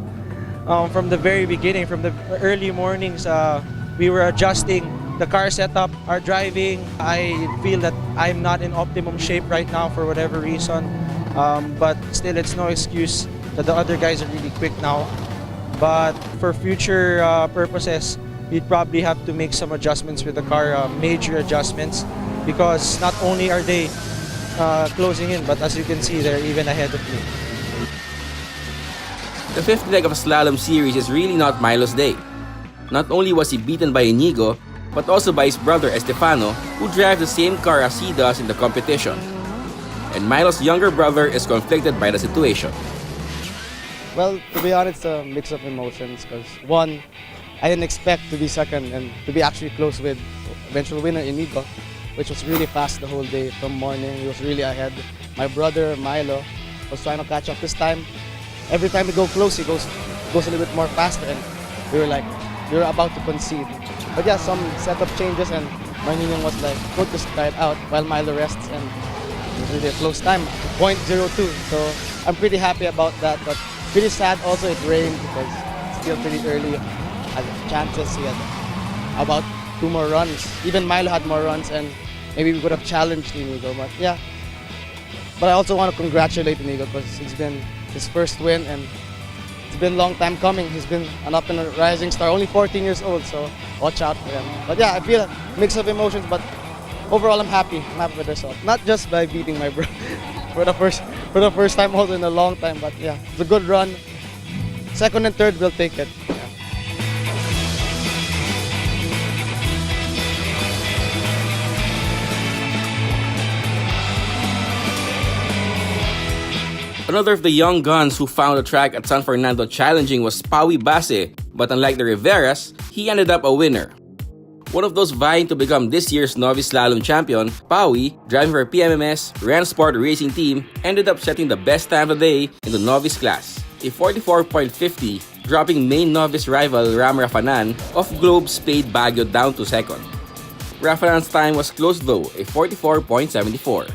from the very beginning, from the early mornings. We were adjusting the car setup, our driving. I feel that I'm not in optimum shape right now for whatever reason, but still it's no excuse that the other guys are really quick now. But for future purposes, we'd probably have to make some adjustments with the car, major adjustments, because not only are they closing in, but as you can see, they're even ahead of me.
The fifth leg of a slalom series is really not Milo's day. Not only was he beaten by Inigo, but also by his brother Estefano, who drives the same car as he does in the competition. And Milo's younger brother is conflicted by the situation.
Well, to be honest, it's a mix of emotions because one, I didn't expect to be second and to be actually close with eventual winner Inigo, which was really fast the whole day. From morning, he was really ahead. My brother Milo was trying to catch up this time. Every time we go close, he goes a little bit more faster, and we were like, we were about to concede. But yeah, some setup changes, and Marninong was like, good to start out while Milo rests, and it was really a close time, 0.02. So I'm pretty happy about that, but pretty sad also it rained because it's still pretty early. Had chances, he had about 2 more runs. Even Milo had more runs, and maybe we could have challenged Inigo, but yeah. But I also want to congratulate Inigo because he's been his first win, and it's been a long time coming. He's been an up and rising star, only 14 years old, so watch out for him. But yeah, I feel a mix of emotions, but overall I'm happy. I'm happy with the result. Not just by beating my brother for the first time also in a long time, but yeah, it's a good run. Second and third, we'll take it.
Another of the young guns who found the track at San Fernando challenging was Paui Base, but unlike the Riveras, he ended up a winner. One of those vying to become this year's novice slalom champion, Paui, driving for PMMS Rennsport Racing Team, ended up setting the best time of the day in the novice class, a 44.50, dropping main novice rival Ram Rafanan of Globe Spade Baguio down to second. Rafanan's time was close though, a 44.74.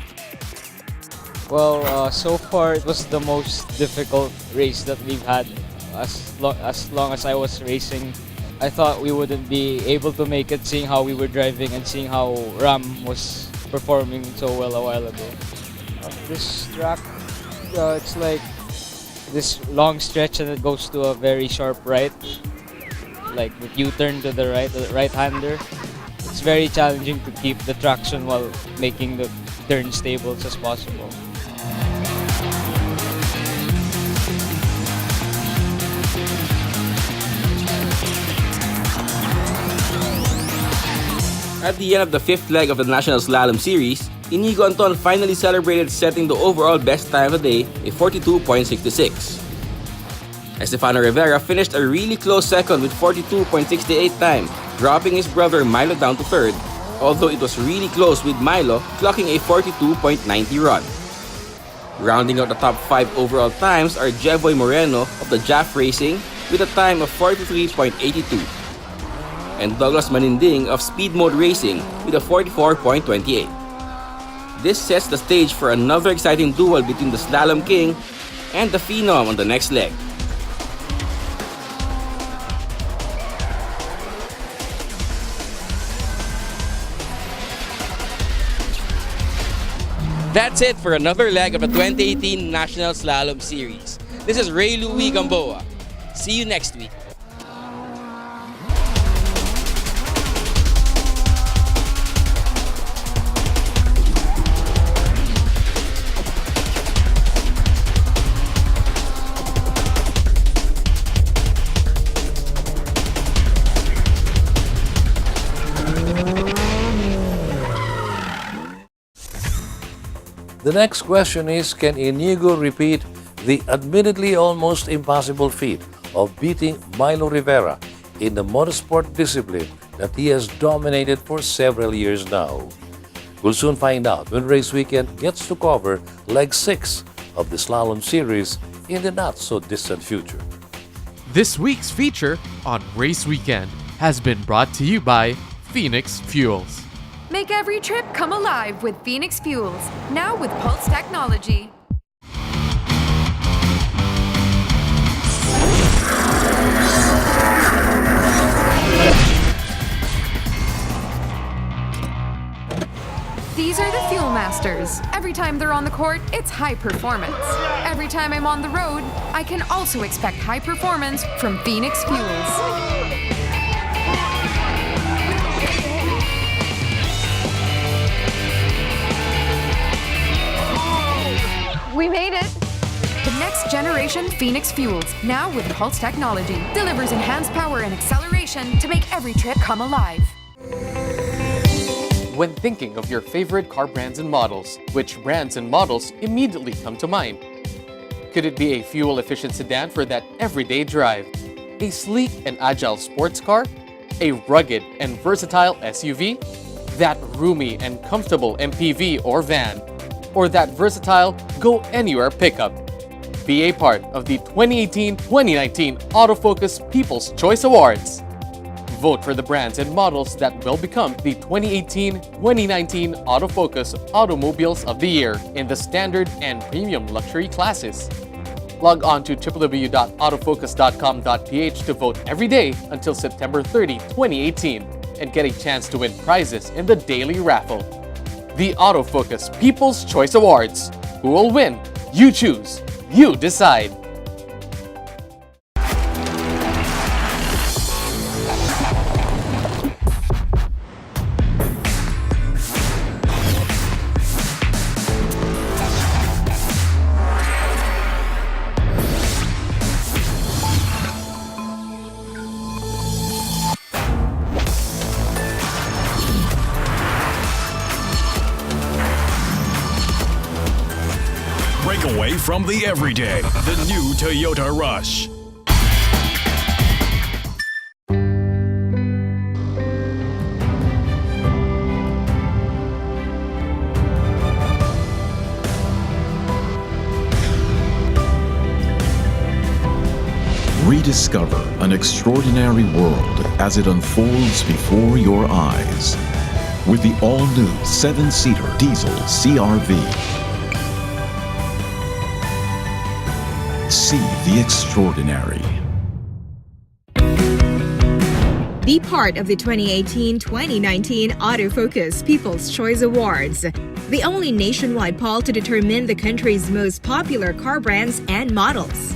Well, so far it was the most difficult race that we've had. As long as I was racing, I thought we wouldn't be able to make it, seeing how we were driving and seeing how Ram was performing so well a while ago. This track, it's like this long stretch and it goes to a very sharp right, like with U-turn to the right-hander. It's very challenging to keep the traction while making the turn stable as possible.
At the end of the fifth leg of the National Slalom Series, Inigo Anton finally celebrated setting the overall best time of the day, a 42.66. Estefano Rivera finished a really close second with 42.68 time, dropping his brother Milo down to third, although it was really close with Milo clocking a 42.90 run. Rounding out the top 5 overall times are Jevoy Moreno of the JAF Racing with a time of 43.82. and Douglas Maninding of Speed Mode Racing with a 44.28. This sets the stage for another exciting duel between the Slalom King and the Phenom on the next leg. That's it for another leg of the 2018 National Slalom Series. This is Ray Louis Gamboa. See you next week.
The next question is, can Inigo repeat the admittedly almost impossible feat of beating Milo Rivera in the motorsport discipline that he has dominated for several years now? We'll soon find out when Race Weekend gets to cover leg 6 of the Slalom Series in the not-so-distant future.
This week's feature on Race Weekend, has been brought to you by Phoenix Fuels.
Make every trip come alive with Phoenix Fuels, now with Pulse technology. These are the Fuel Masters. Every time they're on the court, it's high performance. Every time I'm on the road, I can also expect high performance from Phoenix Fuels. We made it! The next generation Phoenix Fuels, now with Pulse technology, delivers enhanced power and acceleration to make every trip come alive.
When thinking of your favorite car brands and models, which brands and models immediately come to mind? Could it be a fuel-efficient sedan for that everyday drive? A sleek and agile sports car? A rugged and versatile SUV? That roomy and comfortable MPV or van? Or that versatile go-anywhere pickup? Be a part of the 2018-2019 Autofocus People's Choice Awards. Vote for the brands and models that will become the 2018-2019 Autofocus Automobiles of the Year in the standard and premium luxury classes. Log on to www.autofocus.com.ph to vote every day until September 30, 2018 and get a chance to win prizes in the daily raffle. The Autofocus People's Choice Awards. Who will win? You choose. You decide.
Break away from the everyday. The new Toyota Rush.
Rediscover an extraordinary world as it unfolds before your eyes with the all-new 7-seater diesel CR-V. See the extraordinary.
Be part of the 2018-2019 Autofocus People's Choice Awards, the only nationwide poll to determine the country's most popular car brands and models.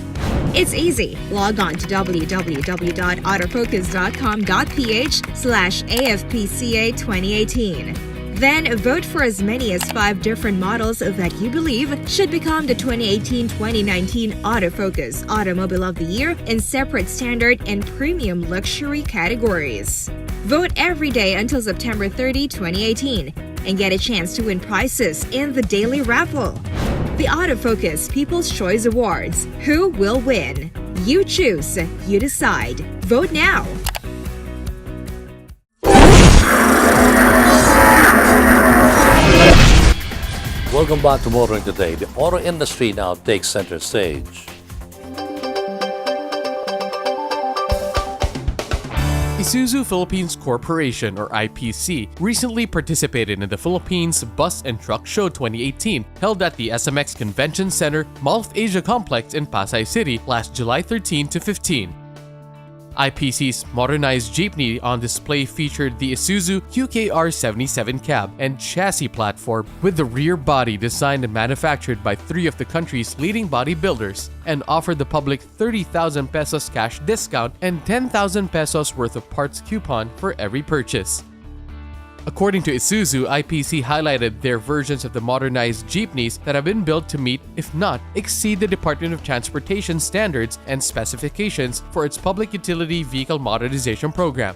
It's easy. Log on to www.autofocus.com.ph/AFPCA 2018. Then vote for as many as 5 different models that you believe should become the 2018-2019 Autofocus Automobile of the Year in separate standard and premium luxury categories. Vote every day until September 30, 2018 and get a chance to win prizes in the daily raffle. The Autofocus People's Choice Awards. Who will win? You choose. You decide. Vote now.
Welcome back to Motoring Today. The auto industry now takes center stage.
Isuzu Philippines Corporation, or IPC, recently participated in the Philippines Bus and Truck Show 2018, held at the SMX Convention Center, Mall of Asia Complex in Pasay City last July 13 to 15. IPC's modernized jeepney on display featured the Isuzu QKR77 cab and chassis platform with the rear body designed and manufactured by 3 of the country's leading bodybuilders and offered the public 30,000 pesos cash discount and 10,000 pesos worth of parts coupon for every purchase. According to Isuzu, IPC highlighted their versions of the modernized jeepneys that have been built to meet, if not exceed, the Department of Transportation standards and specifications for its Public Utility Vehicle Modernization Program.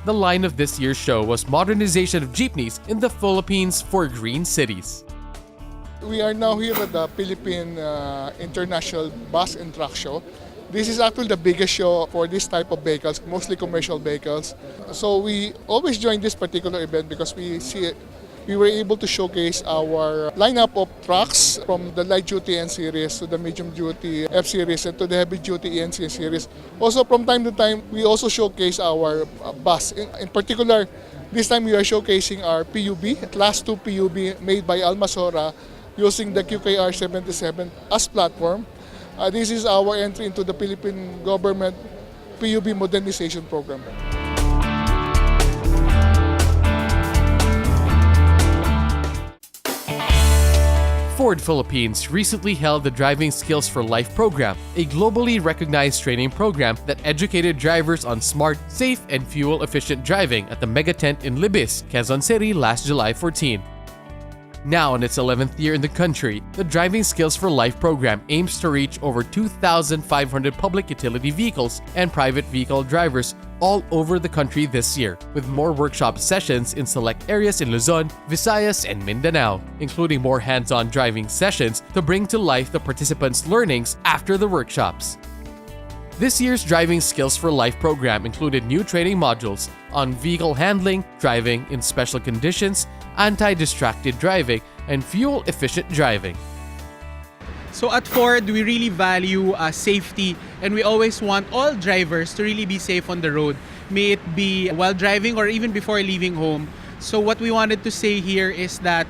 The line of this year's show was Modernization of Jeepneys in the Philippines for Green Cities.
We are now here at the Philippine International Bus and Truck Show. This is actually the biggest show for this type of vehicles, mostly commercial vehicles. So we always join this particular event because we we were able to showcase our lineup of trucks from the light-duty N series to the medium-duty F series and to the heavy-duty ENC series. Also, from time to time, we also showcase our bus. In particular, this time we are showcasing our PUB, Class 2 PUB made by Almasora using the QKR 77 as platform. This is our entry into the Philippine government PUB modernization program.
Ford Philippines recently held the Driving Skills for Life program, a globally recognized training program that educated drivers on smart, safe, and fuel-efficient driving at the Megatent in Libis, Quezon City last July 14. Now in its 11th year in the country, the Driving Skills for Life program aims to reach over 2,500 public utility vehicles and private vehicle drivers all over the country this year, with more workshop sessions in select areas in Luzon, Visayas, and Mindanao, including more hands-on driving sessions to bring to life the participants' learnings after the workshops. This year's Driving Skills for Life program included new training modules on vehicle handling, driving in special conditions, anti-distracted driving, and fuel-efficient driving.
So at Ford, we really value safety, and we always want all drivers to really be safe on the road, may it be while driving or even before leaving home. So what we wanted to say here is that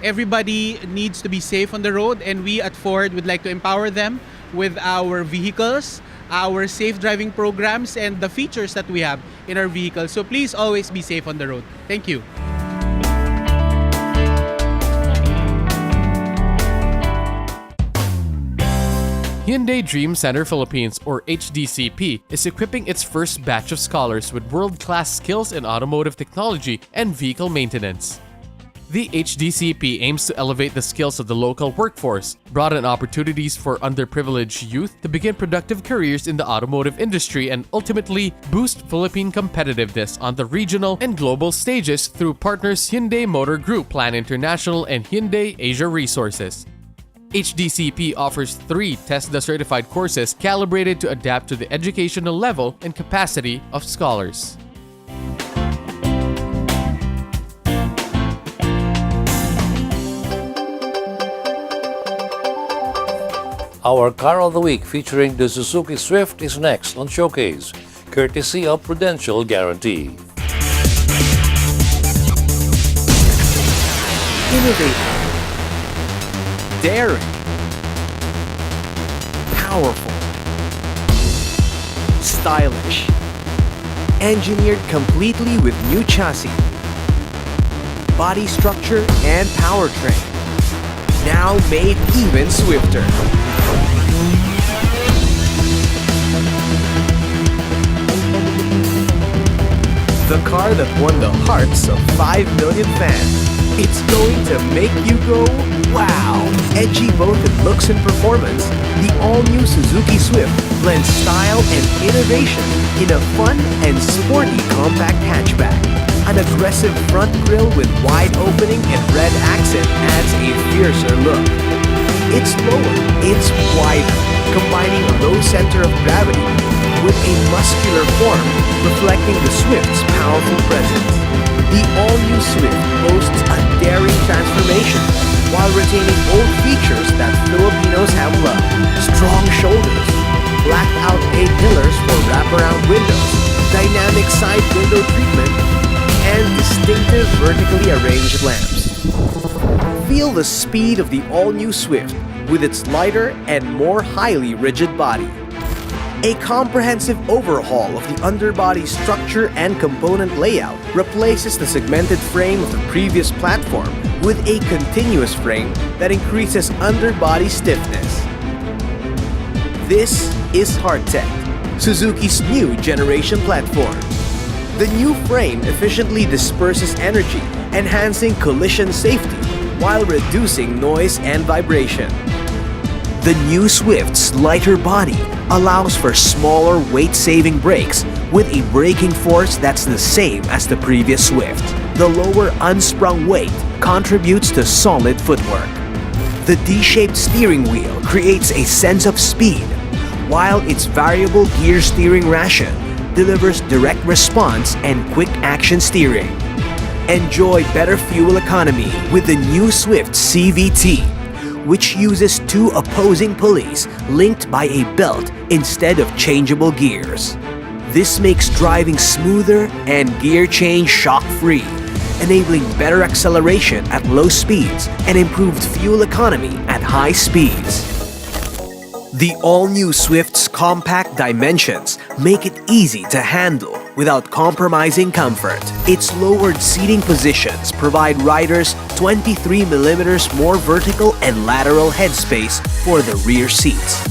everybody needs to be safe on the road, and we at Ford would like to empower them with our vehicles, our safe driving programs, and the features that we have in our vehicles. So please always be safe on the road. Thank you.
Hyundai Dream Center Philippines, or HDCP, is equipping its first batch of scholars with world-class skills in automotive technology and vehicle maintenance. The HDCP aims to elevate the skills of the local workforce, broaden opportunities for underprivileged youth to begin productive careers in the automotive industry, and ultimately boost Philippine competitiveness on the regional and global stages through partners Hyundai Motor Group, Plan International, and Hyundai Asia Resources. HDCP offers 3 TESDA-certified courses calibrated to adapt to the educational level and capacity of scholars.
Our Car of the Week featuring the Suzuki Swift is next on Showcase, courtesy of Prudential Guarantee.
Innovative, daring, powerful, stylish, engineered completely with new chassis, body structure, and powertrain. Now made even swifter. The car that won the hearts of 5 million fans. It's going to make you go, wow! Edgy both in looks and performance, the all-new Suzuki Swift blends style and innovation in a fun and sporty compact hatchback. An aggressive front grille with wide opening and red accent adds a fiercer look. It's lower, it's wider, combining a low center of gravity with a muscular form reflecting the Swift's powerful presence. The all-new Swift boasts a daring transformation while retaining old features that Filipinos have loved. Strong shoulders, blacked-out A-pillars for wraparound windows, dynamic side window treatment, and distinctive vertically arranged lamps. Feel the speed of the all-new Swift with its lighter and more highly rigid body. A comprehensive overhaul of the underbody structure and component layout replaces the segmented frame of the previous platform with a continuous frame that increases underbody stiffness. This is Hardtech, Suzuki's new generation platform. The new frame efficiently disperses energy, enhancing collision safety while reducing noise and vibration. The new Swift's lighter body allows for smaller weight-saving brakes with a braking force that's the same as the previous Swift. The lower unsprung weight contributes to solid footwork. The D-shaped steering wheel creates a sense of speed, while its variable gear steering ration delivers direct response and quick action steering. Enjoy better fuel economy with the new Swift CVT, which uses two opposing pulleys linked by a belt instead of changeable gears. This makes driving smoother and gear change shock-free, enabling better acceleration at low speeds and improved fuel economy at high speeds. The all-new Swift's compact dimensions make it easy to handle without compromising comfort. Its lowered seating positions provide riders 23mm more vertical and lateral headspace for the rear seats.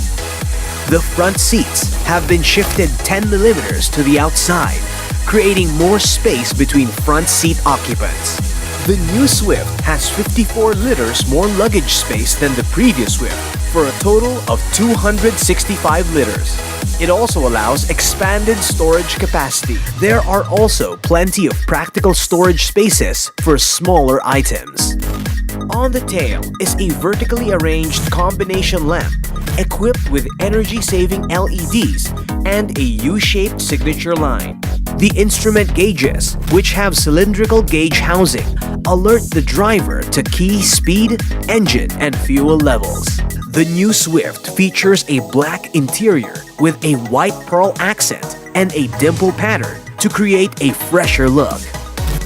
The front seats have been shifted 10mm to the outside, creating more space between front seat occupants. The new Swift has 54 liters more luggage space than the previous Swift, for a total of 265 liters. It also allows expanded storage capacity. There are also plenty of practical storage spaces for smaller items. On the tail is a vertically arranged combination lamp equipped with energy-saving LEDs and a U-shaped signature line. The instrument gauges, which have cylindrical gauge housing, alert the driver to key speed, engine, and fuel levels. The new Swift features a black interior with a white pearl accent and a dimple pattern to create a fresher look.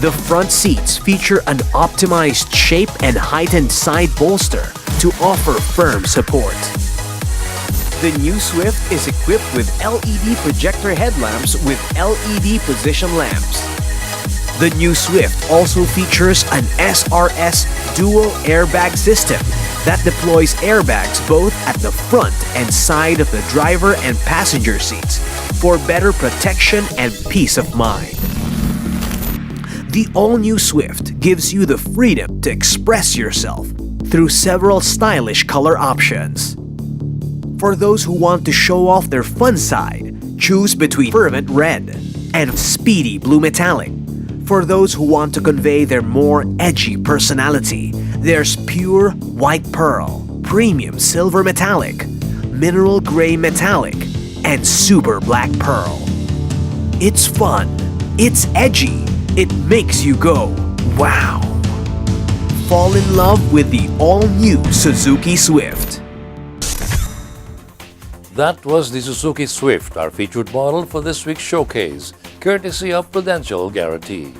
The front seats feature an optimized shape and heightened side bolster to offer firm support. The new Swift is equipped with LED projector headlamps with LED position lamps. The new Swift also features an SRS dual airbag system that deploys airbags both at the front and side of the driver and passenger seats for better protection and peace of mind. The all-new Swift gives you the freedom to express yourself through several stylish color options. For those who want to show off their fun side, choose between fervent red and speedy blue metallic. For those who want to convey their more edgy personality, there's pure white pearl, premium silver metallic, mineral gray metallic, and super black pearl. It's fun, it's edgy, it makes you go, wow. Fall in love with the all-new Suzuki Swift.
That was the Suzuki Swift, our featured model for this week's showcase, courtesy of Prudential Guarantee.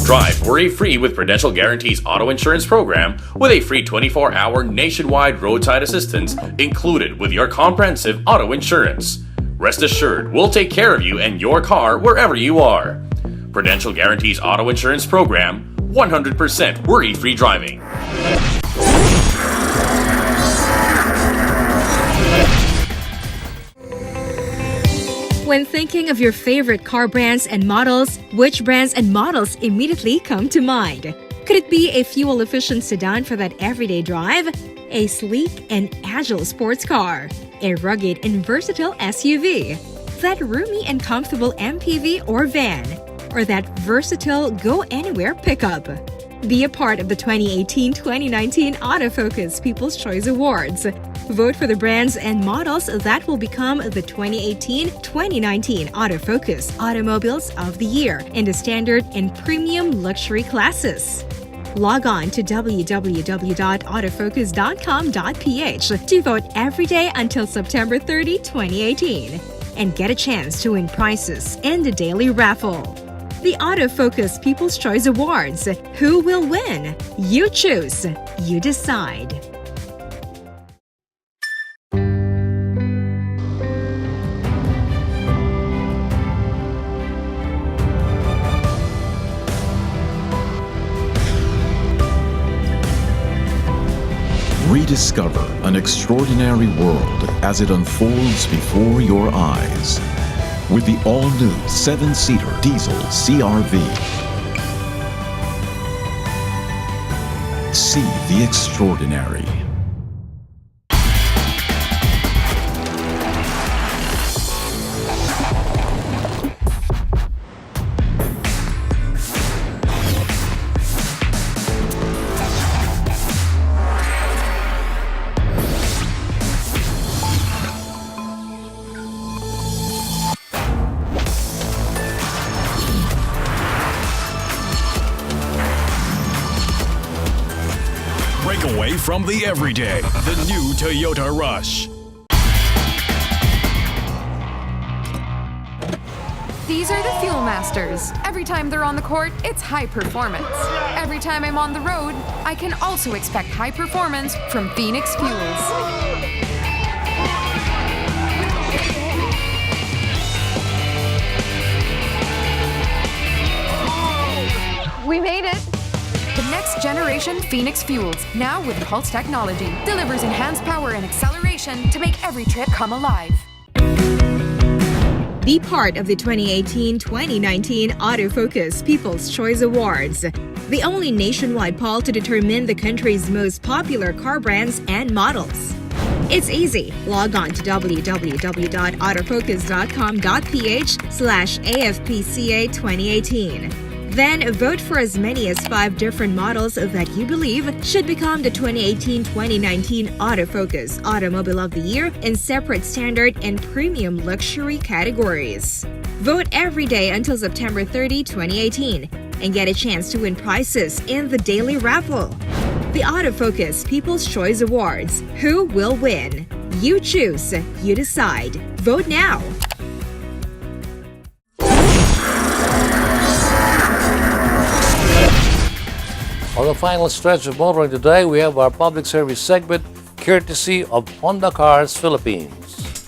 Drive worry-free with Prudential Guarantee's auto insurance program with a free 24-hour nationwide roadside assistance included with your comprehensive auto insurance. Rest assured, we'll take care of you and your car wherever you are. Prudential Guarantee's auto insurance program, 100% worry-free driving.
When thinking of your favorite car brands and models, which brands and models immediately come to mind? Could it be a fuel-efficient sedan for that everyday drive? A sleek and agile sports car? A rugged and versatile SUV? That roomy and comfortable MPV or van? Or that versatile go-anywhere pickup? Be a part of the 2018-2019 Autofocus People's Choice Awards. Vote for the brands and models that will become the 2018-2019 Autofocus Automobiles of the Year in the standard and premium luxury classes. Log on to www.autofocus.com.ph to vote every day until September 30, 2018, and get a chance to win prizes in the daily raffle. The Autofocus People's Choice Awards. Who will win? You choose. You decide.
Rediscover an extraordinary world as it unfolds before your eyes with the all-new 7-seater diesel CR-V. See the extraordinary.
Break away from the everyday. The new Toyota Rush.
These are the Fuel Masters. Every time they're on the court, it's high performance. Every time I'm on the road, I can also expect high performance from Phoenix Fuels. We made it! The next generation Phoenix Fuels, now with Pulse technology, delivers enhanced power and acceleration to make every trip come alive.
Be part of the 2018-2019 Autofocus People's Choice Awards, the only nationwide poll to determine the country's most popular car brands and models. It's easy. Log on to www.autofocus.com.ph/AFPCA 2018. Then vote for as many as 5 different models that you believe should become the 2018-2019 Autofocus Automobile of the Year in separate standard and premium luxury categories. Vote every day until September 30, 2018 and get a chance to win prizes in the daily raffle. The Autofocus People's Choice Awards. Who will win? You choose. You decide. Vote now.
On the final stretch of motoring today, we have our public service segment courtesy of Honda Cars Philippines.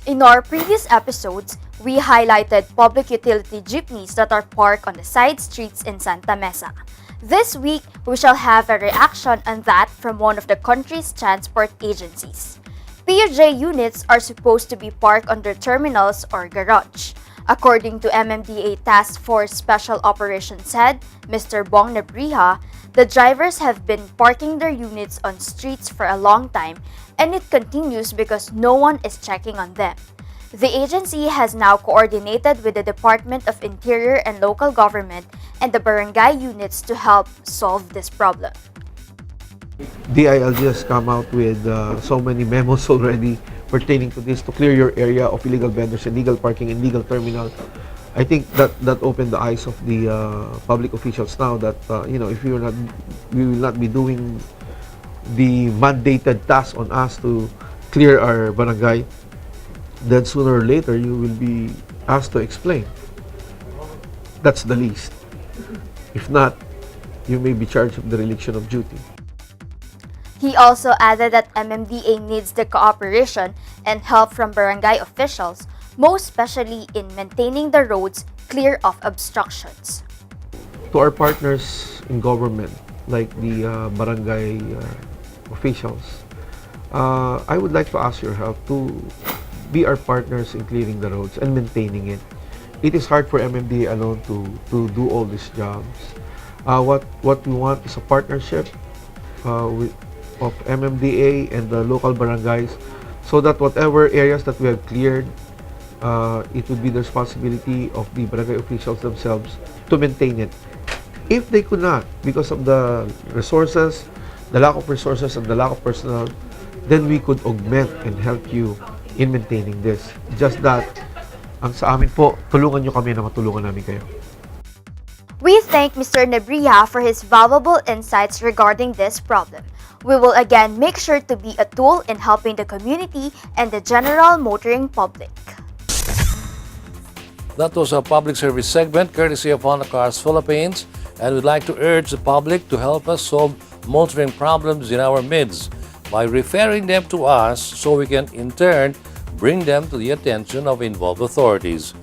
In our previous episodes, we highlighted public utility jeepneys that are parked on the side streets in Santa Mesa. This week, we shall have a reaction on that from one of the country's transport agencies. PUJ units are supposed to be parked under terminals or garage. According to MMDA Task Force Special Operations Head, Mr. Bong Nebrija, the drivers have been parking their units on streets for a long time, and it continues because no one is checking on them. The agency has now coordinated with the Department of Interior and Local Government and the barangay units to help solve this problem.
DILG has come out with so many memos already pertaining to this, to clear your area of illegal vendors, illegal parking, and illegal terminal. I think that opened the eyes of the public officials now that if we will not be doing the mandated task on us to clear our barangay, then sooner or later you will be asked to explain. That's the least. If not, you may be charged with dereliction of duty.
He also added that MMDA needs the cooperation and help from barangay officials, most especially in maintaining the roads clear of obstructions.
To our partners in government, like the barangay officials, I would like to ask your help to be our partners in clearing the roads and maintaining it. It is hard for MMDA alone to do all these jobs. What we want is a partnership of MMDA and the local barangays, so that whatever areas that we have cleared, it would be the responsibility of the barangay officials themselves to maintain it. If they could not, because of the resources, the lack of resources and the lack of personnel, then we could augment and help you in maintaining this. Just that, ang sa amin po, tulungan nyo kami na matulungan namin kayo.
We thank Mr. Nebrija for his valuable insights regarding this problem. We will again make sure to be a tool in helping the community and the general motoring public.
That was our public service segment courtesy of Honda Cars Philippines, and we'd like to urge the public to help us solve motoring problems in our midst by referring them to us so we can in turn bring them to the attention of involved authorities.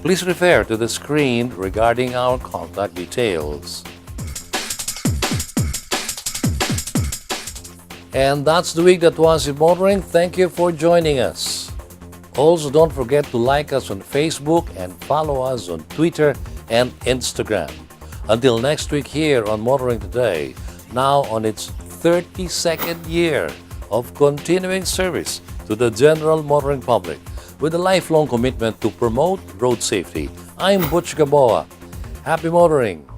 Please refer to the screen regarding our contact details. And that's the week that was in motoring. Thank you for joining us. Also, don't forget to like us on Facebook and follow us on Twitter and Instagram. Until next week here on Motoring Today, now on its 32nd year of continuing service to the general motoring public with a lifelong commitment to promote road safety. I'm Butch Gaboa. Happy motoring!